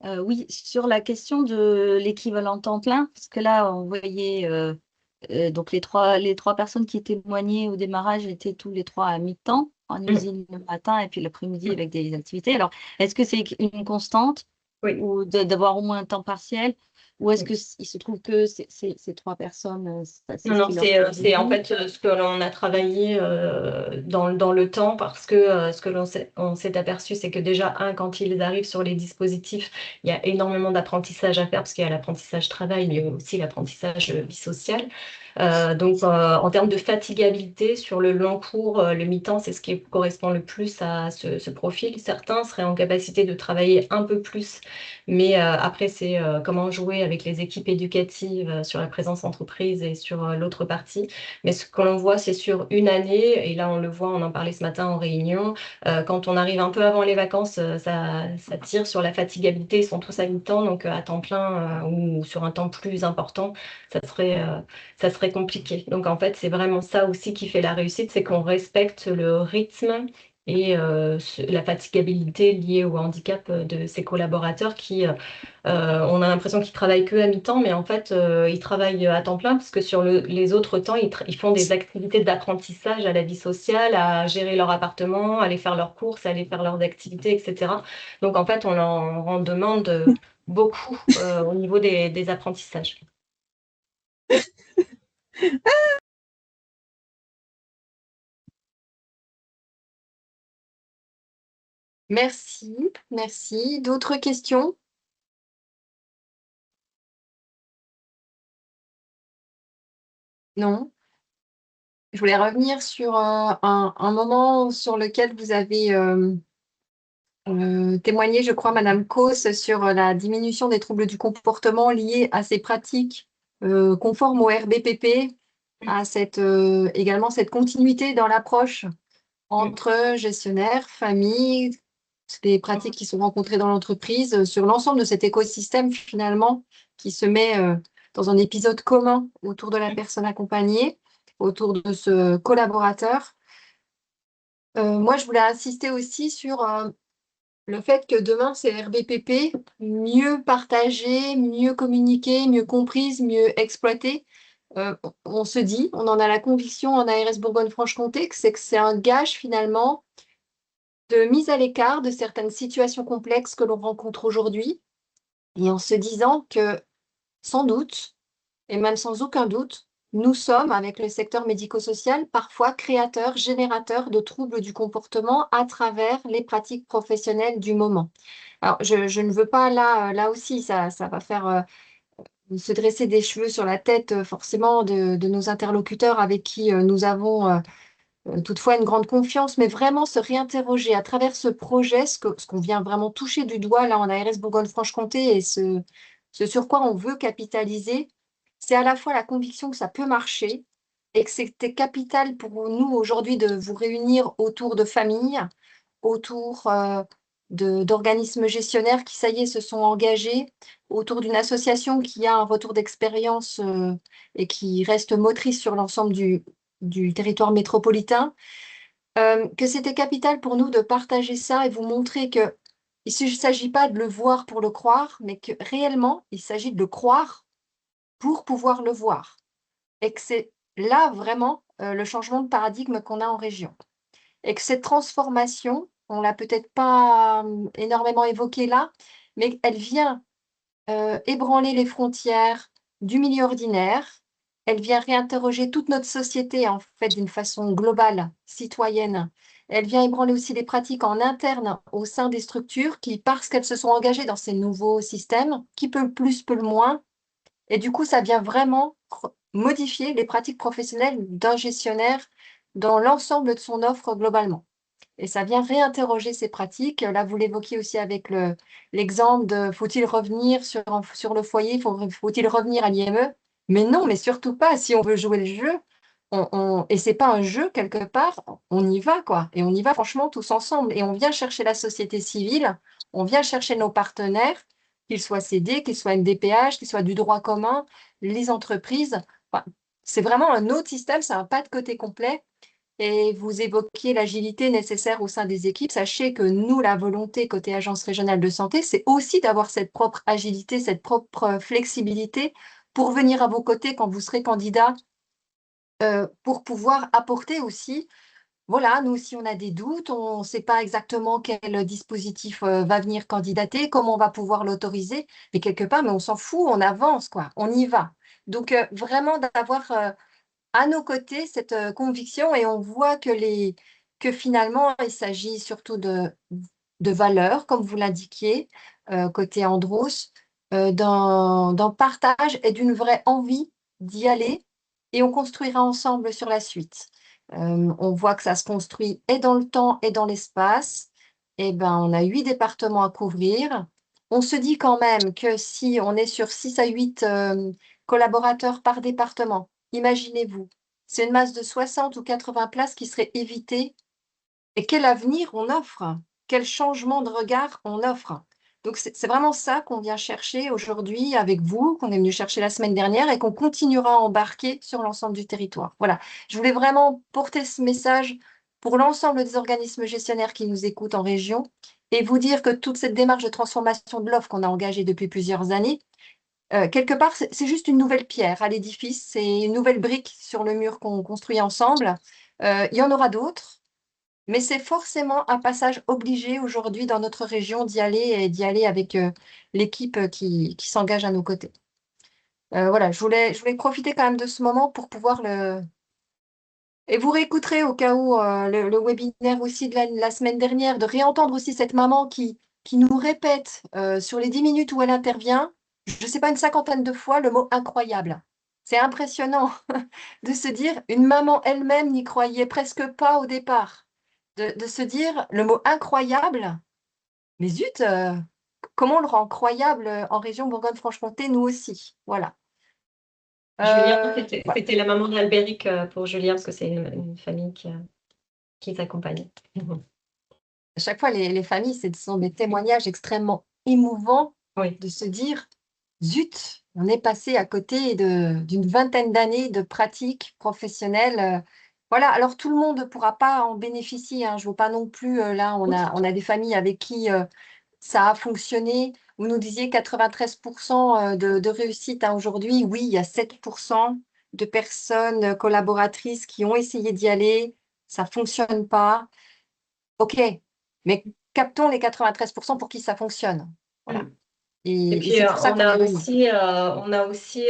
Oui, sur la question de l'équivalent temps plein, parce que là, on voyait donc les trois personnes qui témoignaient au démarrage étaient tous les trois à mi-temps en usine le matin et puis l'après-midi avec des activités. Alors, est-ce que c'est une constante ou d'avoir au moins un temps partiel ou est-ce qu'il se trouve que ces trois personnes, c'est Non, ce non, qui leur c'est en fait ce que l'on a travaillé dans le temps parce que ce que on s'est aperçu, c'est que déjà, quand ils arrivent sur les dispositifs, il y a énormément d'apprentissage à faire parce qu'il y a l'apprentissage travail, mais aussi l'apprentissage vie sociale. Donc, en termes de fatigabilité sur le long cours, le mi-temps, c'est ce qui correspond le plus à ce profil. Certains seraient en capacité de travailler un peu plus, mais après, c'est comment jouer avec les équipes éducatives sur la présence entreprise et sur l'autre partie. Mais ce que l'on voit, c'est sur une année, et là, on le voit, on en parlait ce matin en réunion, quand on arrive un peu avant les vacances, ça tire sur la fatigabilité. Ils sont tous à mi-temps, donc à temps plein ou sur un temps plus important, ça serait compliqué. Donc, en fait, c'est vraiment ça aussi qui fait la réussite, c'est qu'on respecte le rythme et la fatigabilité liée au handicap de ses collaborateurs qui, on a l'impression qu'ils travaillent que à mi-temps, mais en fait, ils travaillent à temps plein parce que sur les autres temps, ils font des activités d'apprentissage à la vie sociale, à gérer leur appartement, à aller faire leurs courses, à aller faire leurs activités, etc. Donc, en fait, on en demande beaucoup au niveau des apprentissages. Merci, merci. D'autres questions? Non. Je voulais revenir sur un moment sur lequel vous avez témoigné, je crois, Madame Causse, sur la diminution des troubles du comportement liés à ces pratiques conformes au RBPP, à également cette continuité dans l'approche entre gestionnaires, familles, les pratiques qui sont rencontrées dans l'entreprise, sur l'ensemble de cet écosystème finalement qui se met dans un épisode commun autour de la personne accompagnée, autour de ce collaborateur. Moi, je voulais insister aussi sur le fait que demain, ces RBPP, mieux partagées, mieux communiquées, mieux comprises, mieux exploitées. On se dit, on en a la conviction en ARS Bourgogne-Franche-Comté, que c'est un gage finalement de mise à l'écart de certaines situations complexes que l'on rencontre aujourd'hui, et en se disant que sans doute, et même sans aucun doute, nous sommes, avec le secteur médico-social, parfois créateurs, générateurs de troubles du comportement à travers les pratiques professionnelles du moment. Alors, je ne veux pas, là aussi, ça va faire se dresser des cheveux sur la tête, forcément, de nos interlocuteurs avec qui nous avons toutefois une grande confiance, mais vraiment se réinterroger à travers ce projet, ce qu'on vient vraiment toucher du doigt là en ARS Bourgogne-Franche-Comté et ce sur quoi on veut capitaliser, c'est à la fois la conviction que ça peut marcher et que c'était capital pour nous aujourd'hui de vous réunir autour de familles, autour d'organismes gestionnaires qui, ça y est, se sont engagés, autour d'une association qui a un retour d'expérience et qui reste motrice sur l'ensemble du territoire métropolitain, que c'était capital pour nous de partager ça et vous montrer que il ne s'agit pas de le voir pour le croire, mais que réellement, il s'agit de le croire pour pouvoir le voir. Et que c'est là vraiment le changement de paradigme qu'on a en région. Et que cette transformation, on ne l'a peut-être pas énormément évoquée là, mais elle vient ébranler les frontières du milieu ordinaire. Elle vient réinterroger toute notre société, en fait, d'une façon globale, citoyenne. Elle vient ébranler aussi les pratiques en interne au sein des structures qui, parce qu'elles se sont engagées dans ces nouveaux systèmes, qui peut le plus, peut le moins. Et du coup, ça vient vraiment modifier les pratiques professionnelles d'un gestionnaire, dans l'ensemble de son offre globalement. Et ça vient réinterroger ces pratiques. Là, vous l'évoquiez aussi avec l'exemple de faut-il revenir sur le foyer, faut-il revenir à l'IME? Mais non, mais surtout pas. Si on veut jouer le jeu, et c'est pas un jeu quelque part, on y va, quoi. Et on y va franchement tous ensemble. Et on vient chercher la société civile, on vient chercher nos partenaires, qu'ils soient CD, qu'ils soient MDPH, qu'ils soient du droit commun, les entreprises. Enfin, c'est vraiment un autre système, c'est un pas de côté complet. Et vous évoquiez l'agilité nécessaire au sein des équipes. Sachez que nous, la volonté côté Agence régionale de santé, c'est aussi d'avoir cette propre agilité, cette propre flexibilité pour venir à vos côtés quand vous serez candidat, pour pouvoir apporter aussi, voilà, nous aussi on a des doutes, on ne sait pas exactement quel dispositif va venir candidater, comment on va pouvoir l'autoriser, mais quelque part, mais on s'en fout, on avance, quoi, on y va. Donc vraiment d'avoir à nos côtés cette conviction, et on voit que finalement, il s'agit surtout de valeurs, comme vous l'indiquiez, côté Andros, d'un partage et d'une vraie envie d'y aller, et on construira ensemble sur la suite. On voit que ça se construit et dans le temps et dans l'espace. Et ben, on a 8 départements à couvrir. On se dit quand même que si on est sur 6 à 8 collaborateurs par département, imaginez-vous, c'est une masse de 60 ou 80 places qui seraient évitées. Et quel avenir on offre? Quel changement de regard on offre? Donc, c'est vraiment ça qu'on vient chercher aujourd'hui avec vous, qu'on est venu chercher la semaine dernière et qu'on continuera à embarquer sur l'ensemble du territoire. Voilà, je voulais vraiment porter ce message pour l'ensemble des organismes gestionnaires qui nous écoutent en région et vous dire que toute cette démarche de transformation de l'offre qu'on a engagée depuis plusieurs années, quelque part, c'est juste une nouvelle pierre à l'édifice, c'est une nouvelle brique sur le mur qu'on construit ensemble. Il y en aura d'autres. Mais c'est forcément un passage obligé aujourd'hui dans notre région d'y aller, et d'y aller avec l'équipe qui s'engage à nos côtés. Voilà, je voulais profiter quand même de ce moment pour pouvoir le... Et vous réécouterez au cas où le webinaire aussi de la semaine dernière, de réentendre aussi cette maman qui nous répète sur les 10 minutes où elle intervient, je ne sais pas, une 50aine de fois, le mot incroyable. C'est impressionnant de se dire, une maman elle-même n'y croyait presque pas au départ. De se dire le mot incroyable, mais zut, comment on le rend croyable en région Bourgogne-Franche-Comté, nous aussi. Voilà. Julien, Voilà. c'était la maman d'Albéric pour Julien, parce que c'est une famille qui t'accompagne. À chaque fois, les familles, ce sont des témoignages extrêmement émouvants Oui. de se dire, zut, on est passé à côté d'une vingtaine d'années de pratiques professionnelles. Voilà, alors tout le monde ne pourra pas en bénéficier, hein. Je ne veux pas non plus, là, on a des familles avec qui ça a fonctionné. Vous nous disiez 93% de réussite, hein, aujourd'hui. Oui, il y a 7% de personnes collaboratrices qui ont essayé d'y aller. Ça ne fonctionne pas. OK, mais captons les 93% pour qui ça fonctionne. Voilà. Et Et puis, c'est pour ça on qu'on a est aussi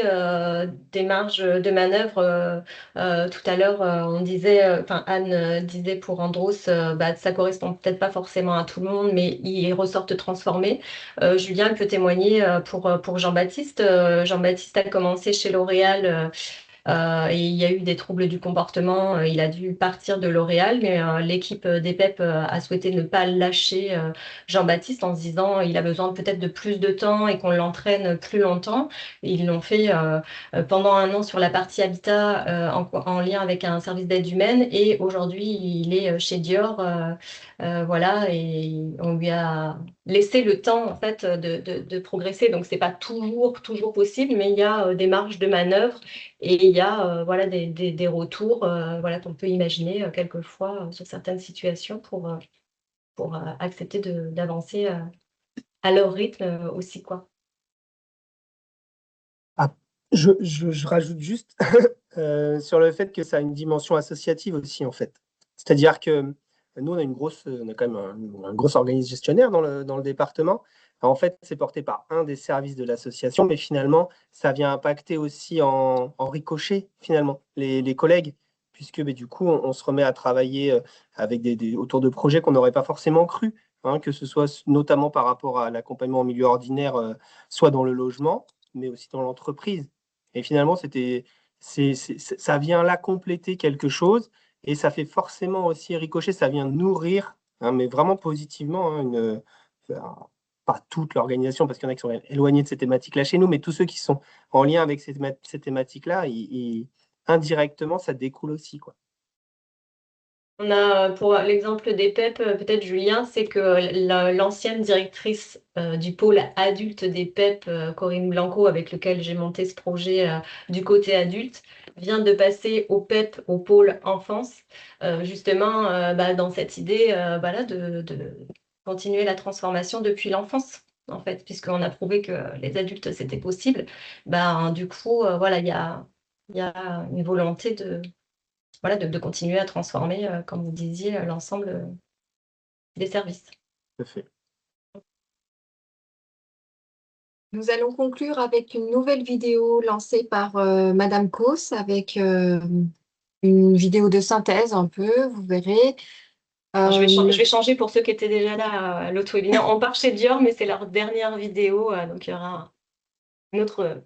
des marges de manœuvre. Tout à l'heure, on disait, Anne disait pour Andros, ça correspond peut-être pas forcément à tout le monde, mais ils ressortent transformés. Julien peut témoigner pour Jean-Baptiste. Jean-Baptiste a commencé chez L'Oréal. Et il y a eu des troubles du comportement. Il a dû partir de L'Oréal, mais l'équipe d'EPEP a souhaité ne pas lâcher Jean-Baptiste en se disant il a besoin peut-être de plus de temps et qu'on l'entraîne plus longtemps. Et ils l'ont fait pendant 1 an sur la partie habitat en lien avec un service d'aide humaine. Et aujourd'hui, il est chez Dior. Voilà, et on lui a laissé le temps en fait de progresser. Donc c'est pas toujours possible, mais il y a des marges de manœuvre et il y a voilà des retours voilà qu'on peut imaginer quelquefois sur certaines situations pour accepter d'avancer à leur rythme aussi, quoi. Ah, je rajoute juste sur le fait que ça a une dimension associative aussi, en fait. C'est-à-dire que nous, on a quand même un gros organisme gestionnaire dans le département. En fait, c'est porté par un des services de l'association, mais finalement, ça vient impacter aussi en ricochet, finalement, les collègues, puisque du coup, on se remet à travailler avec autour de projets qu'on n'aurait pas forcément cru, hein, que ce soit notamment par rapport à l'accompagnement en milieu ordinaire, soit dans le logement, mais aussi dans l'entreprise. Et finalement, ça vient là compléter quelque chose. Et ça fait forcément aussi ricocher, ça vient nourrir, hein, mais vraiment positivement, hein, pas toute l'organisation, parce qu'il y en a qui sont éloignés de ces thématiques-là chez nous, mais tous ceux qui sont en lien avec ces thématiques-là, indirectement, ça découle aussi, quoi. On a, pour l'exemple des PEP, peut-être Julien, c'est que l'ancienne directrice du pôle adulte des PEP, Corinne Blanco, avec lequel j'ai monté ce projet du côté adulte, vient de passer au PEP, au pôle enfance, justement dans cette idée là, de continuer la transformation depuis l'enfance, en fait, puisqu'on a prouvé que les adultes, c'était possible. Du coup, voilà, il y a une volonté de continuer à transformer, comme vous disiez, l'ensemble des services. Tout à fait. Nous allons conclure avec une nouvelle vidéo lancée par Madame Cos, avec une vidéo de synthèse un peu, vous verrez. Je vais changer pour ceux qui étaient déjà là à l'autre webinaire. On part chez Dior, mais c'est leur dernière vidéo, donc il y aura un autre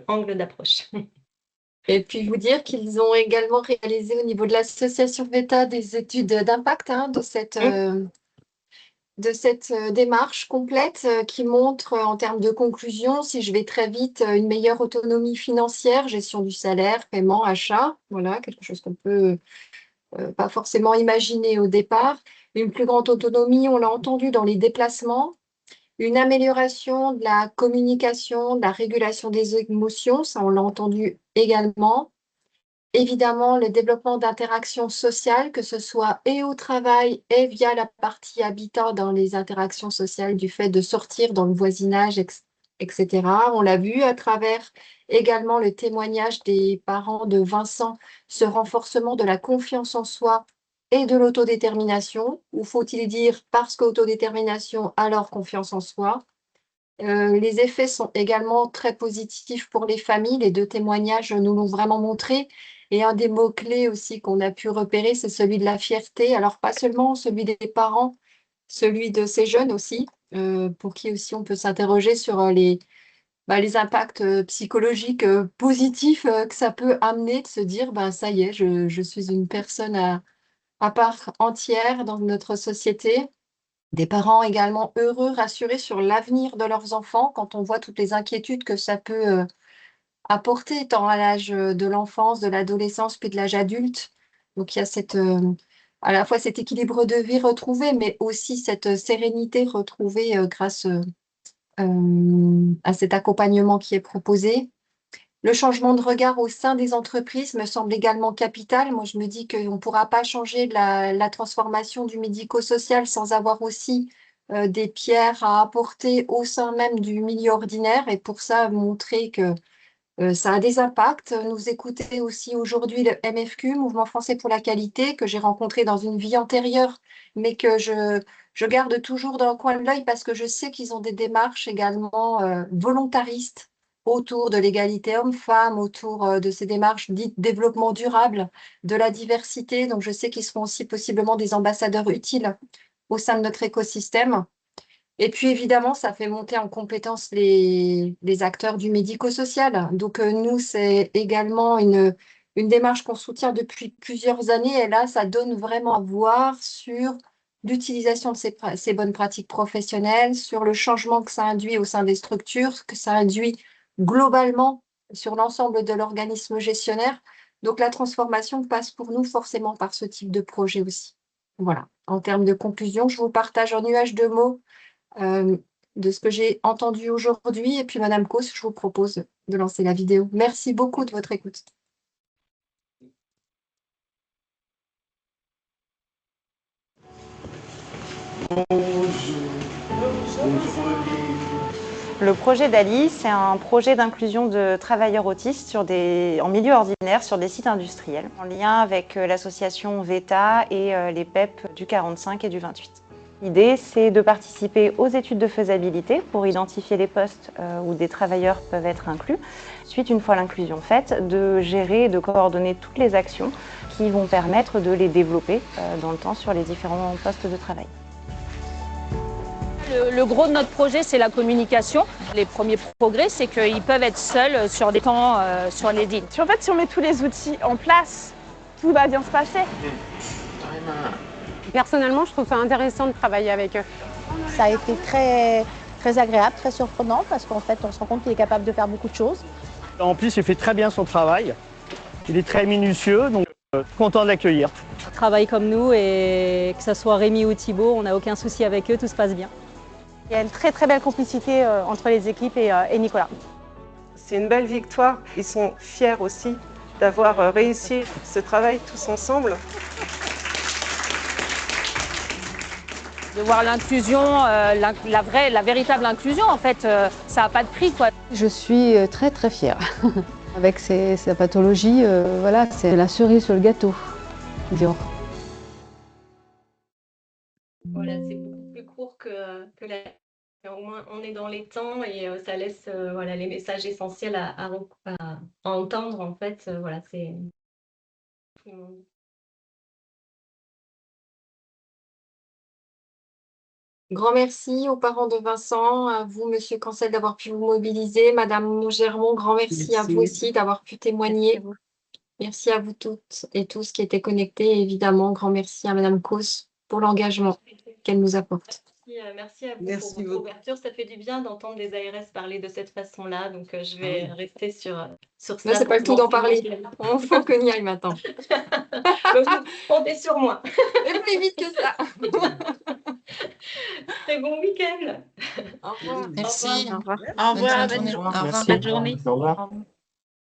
angle d'approche. Et puis vous dire qu'ils ont également réalisé au niveau de l'association VETA des études d'impact de cette démarche complète qui montre en termes de conclusion, si je vais très vite, une meilleure autonomie financière, gestion du salaire, paiement, achat, voilà, quelque chose qu'on peut pas forcément imaginer au départ. Une plus grande autonomie, on l'a entendu dans les déplacements, une amélioration de la communication, de la régulation des émotions, ça on l'a entendu également. Évidemment, le développement d'interactions sociales, que ce soit et au travail et via la partie habitat dans les interactions sociales du fait de sortir dans le voisinage, etc. On l'a vu à travers également le témoignage des parents de Vincent, ce renforcement de la confiance en soi et de l'autodétermination, ou faut-il dire parce qu'autodétermination, alors confiance en soi. Les effets sont également très positifs pour les familles. Les deux témoignages nous l'ont vraiment montré. Et un des mots-clés aussi qu'on a pu repérer, c'est celui de la fierté. Alors, pas seulement celui des parents, celui de ces jeunes aussi, pour qui aussi on peut s'interroger sur les impacts psychologiques positifs que ça peut amener de se dire, ça y est, je suis une personne à part entière dans notre société. Des parents également heureux, rassurés sur l'avenir de leurs enfants quand on voit toutes les inquiétudes que ça peut apporter, tant à l'âge de l'enfance, de l'adolescence, puis de l'âge adulte. Donc il y a à la fois cet équilibre de vie retrouvé, mais aussi cette sérénité retrouvée grâce à cet accompagnement qui est proposé. Le changement de regard au sein des entreprises me semble également capital. Moi, je me dis qu'on ne pourra pas changer la transformation du médico-social sans avoir aussi des pierres à apporter au sein même du milieu ordinaire. Et pour ça, montrer que ça a des impacts. Nous écouter aussi aujourd'hui le MFQ, Mouvement français pour la qualité, que j'ai rencontré dans une vie antérieure, mais que je garde toujours dans le coin de l'œil parce que je sais qu'ils ont des démarches également volontaristes autour de l'égalité homme-femme, autour de ces démarches dites développement durable, de la diversité. Donc, je sais qu'ils seront aussi possiblement des ambassadeurs utiles au sein de notre écosystème. Et puis, évidemment, ça fait monter en compétence les acteurs du médico-social. Donc, nous, c'est également une démarche qu'on soutient depuis plusieurs années. Et là, ça donne vraiment à voir sur l'utilisation de ces bonnes pratiques professionnelles, sur le changement que ça induit au sein des structures, que ça induit globalement sur l'ensemble de l'organisme gestionnaire. Donc, la transformation passe pour nous forcément par ce type de projet aussi. Voilà. En termes de conclusion, je vous partage un nuage de mots de ce que j'ai entendu aujourd'hui. Et puis, Madame Cos, je vous propose de lancer la vidéo. Merci beaucoup de votre écoute. Le projet d'Ali, c'est un projet d'inclusion de travailleurs autistes en milieu ordinaire sur des sites industriels, en lien avec l'association VETA et les PEP du 45 et du 28. L'idée, c'est de participer aux études de faisabilité pour identifier les postes où des travailleurs peuvent être inclus. Ensuite, une fois l'inclusion faite, de gérer et de coordonner toutes les actions qui vont permettre de les développer dans le temps sur les différents postes de travail. Le gros de notre projet, c'est la communication. Les premiers progrès, c'est qu'ils peuvent être seuls sur des temps sur LinkedIn. En fait, si on met tous les outils en place tout va bien se passer. Personnellement, je trouve ça intéressant de travailler avec eux. Ça a été très agréable, très surprenant, parce qu'en fait, on se rend compte qu'il est capable de faire beaucoup de choses. En plus, il fait très bien son travail. Il est très minutieux, donc content de l'accueillir. Ils travaillent comme nous et que ce soit Rémi ou Thibaut, on n'a aucun souci avec eux, tout se passe bien. Il y a une très belle complicité entre les équipes et Nicolas. C'est une belle victoire. Ils sont fiers aussi d'avoir réussi ce travail tous ensemble. De voir l'inclusion, la véritable inclusion, en fait, ça n'a pas de prix, quoi. Je suis très fière. Avec sa pathologie, voilà, c'est la cerise sur le gâteau, Dior. Voilà, c'est beaucoup plus court que la... Au moins, on est dans les temps et ça laisse voilà, les messages essentiels à entendre, en fait. Voilà, c'est... Grand merci aux parents de Vincent, à vous, Monsieur Cancel, d'avoir pu vous mobiliser. Madame Mongermont, grand merci à vous aussi d'avoir pu témoigner. Merci à vous toutes et tous qui étaient connectés. Et évidemment, grand merci à Madame Cos pour l'engagement qu'elle nous apporte. Merci à vous pour votre ouverture. Ça fait du bien d'entendre des ARS parler de cette façon-là. Donc, je vais rester sur ça. Mais c'est pas le tout d'en parler. On faut qu'on y aille maintenant. Comptez sur moi. Et plus vite que ça. Très bon week-end. Au revoir. Merci. Au revoir. Au revoir. Bonne journée. Bonne journée. Au revoir.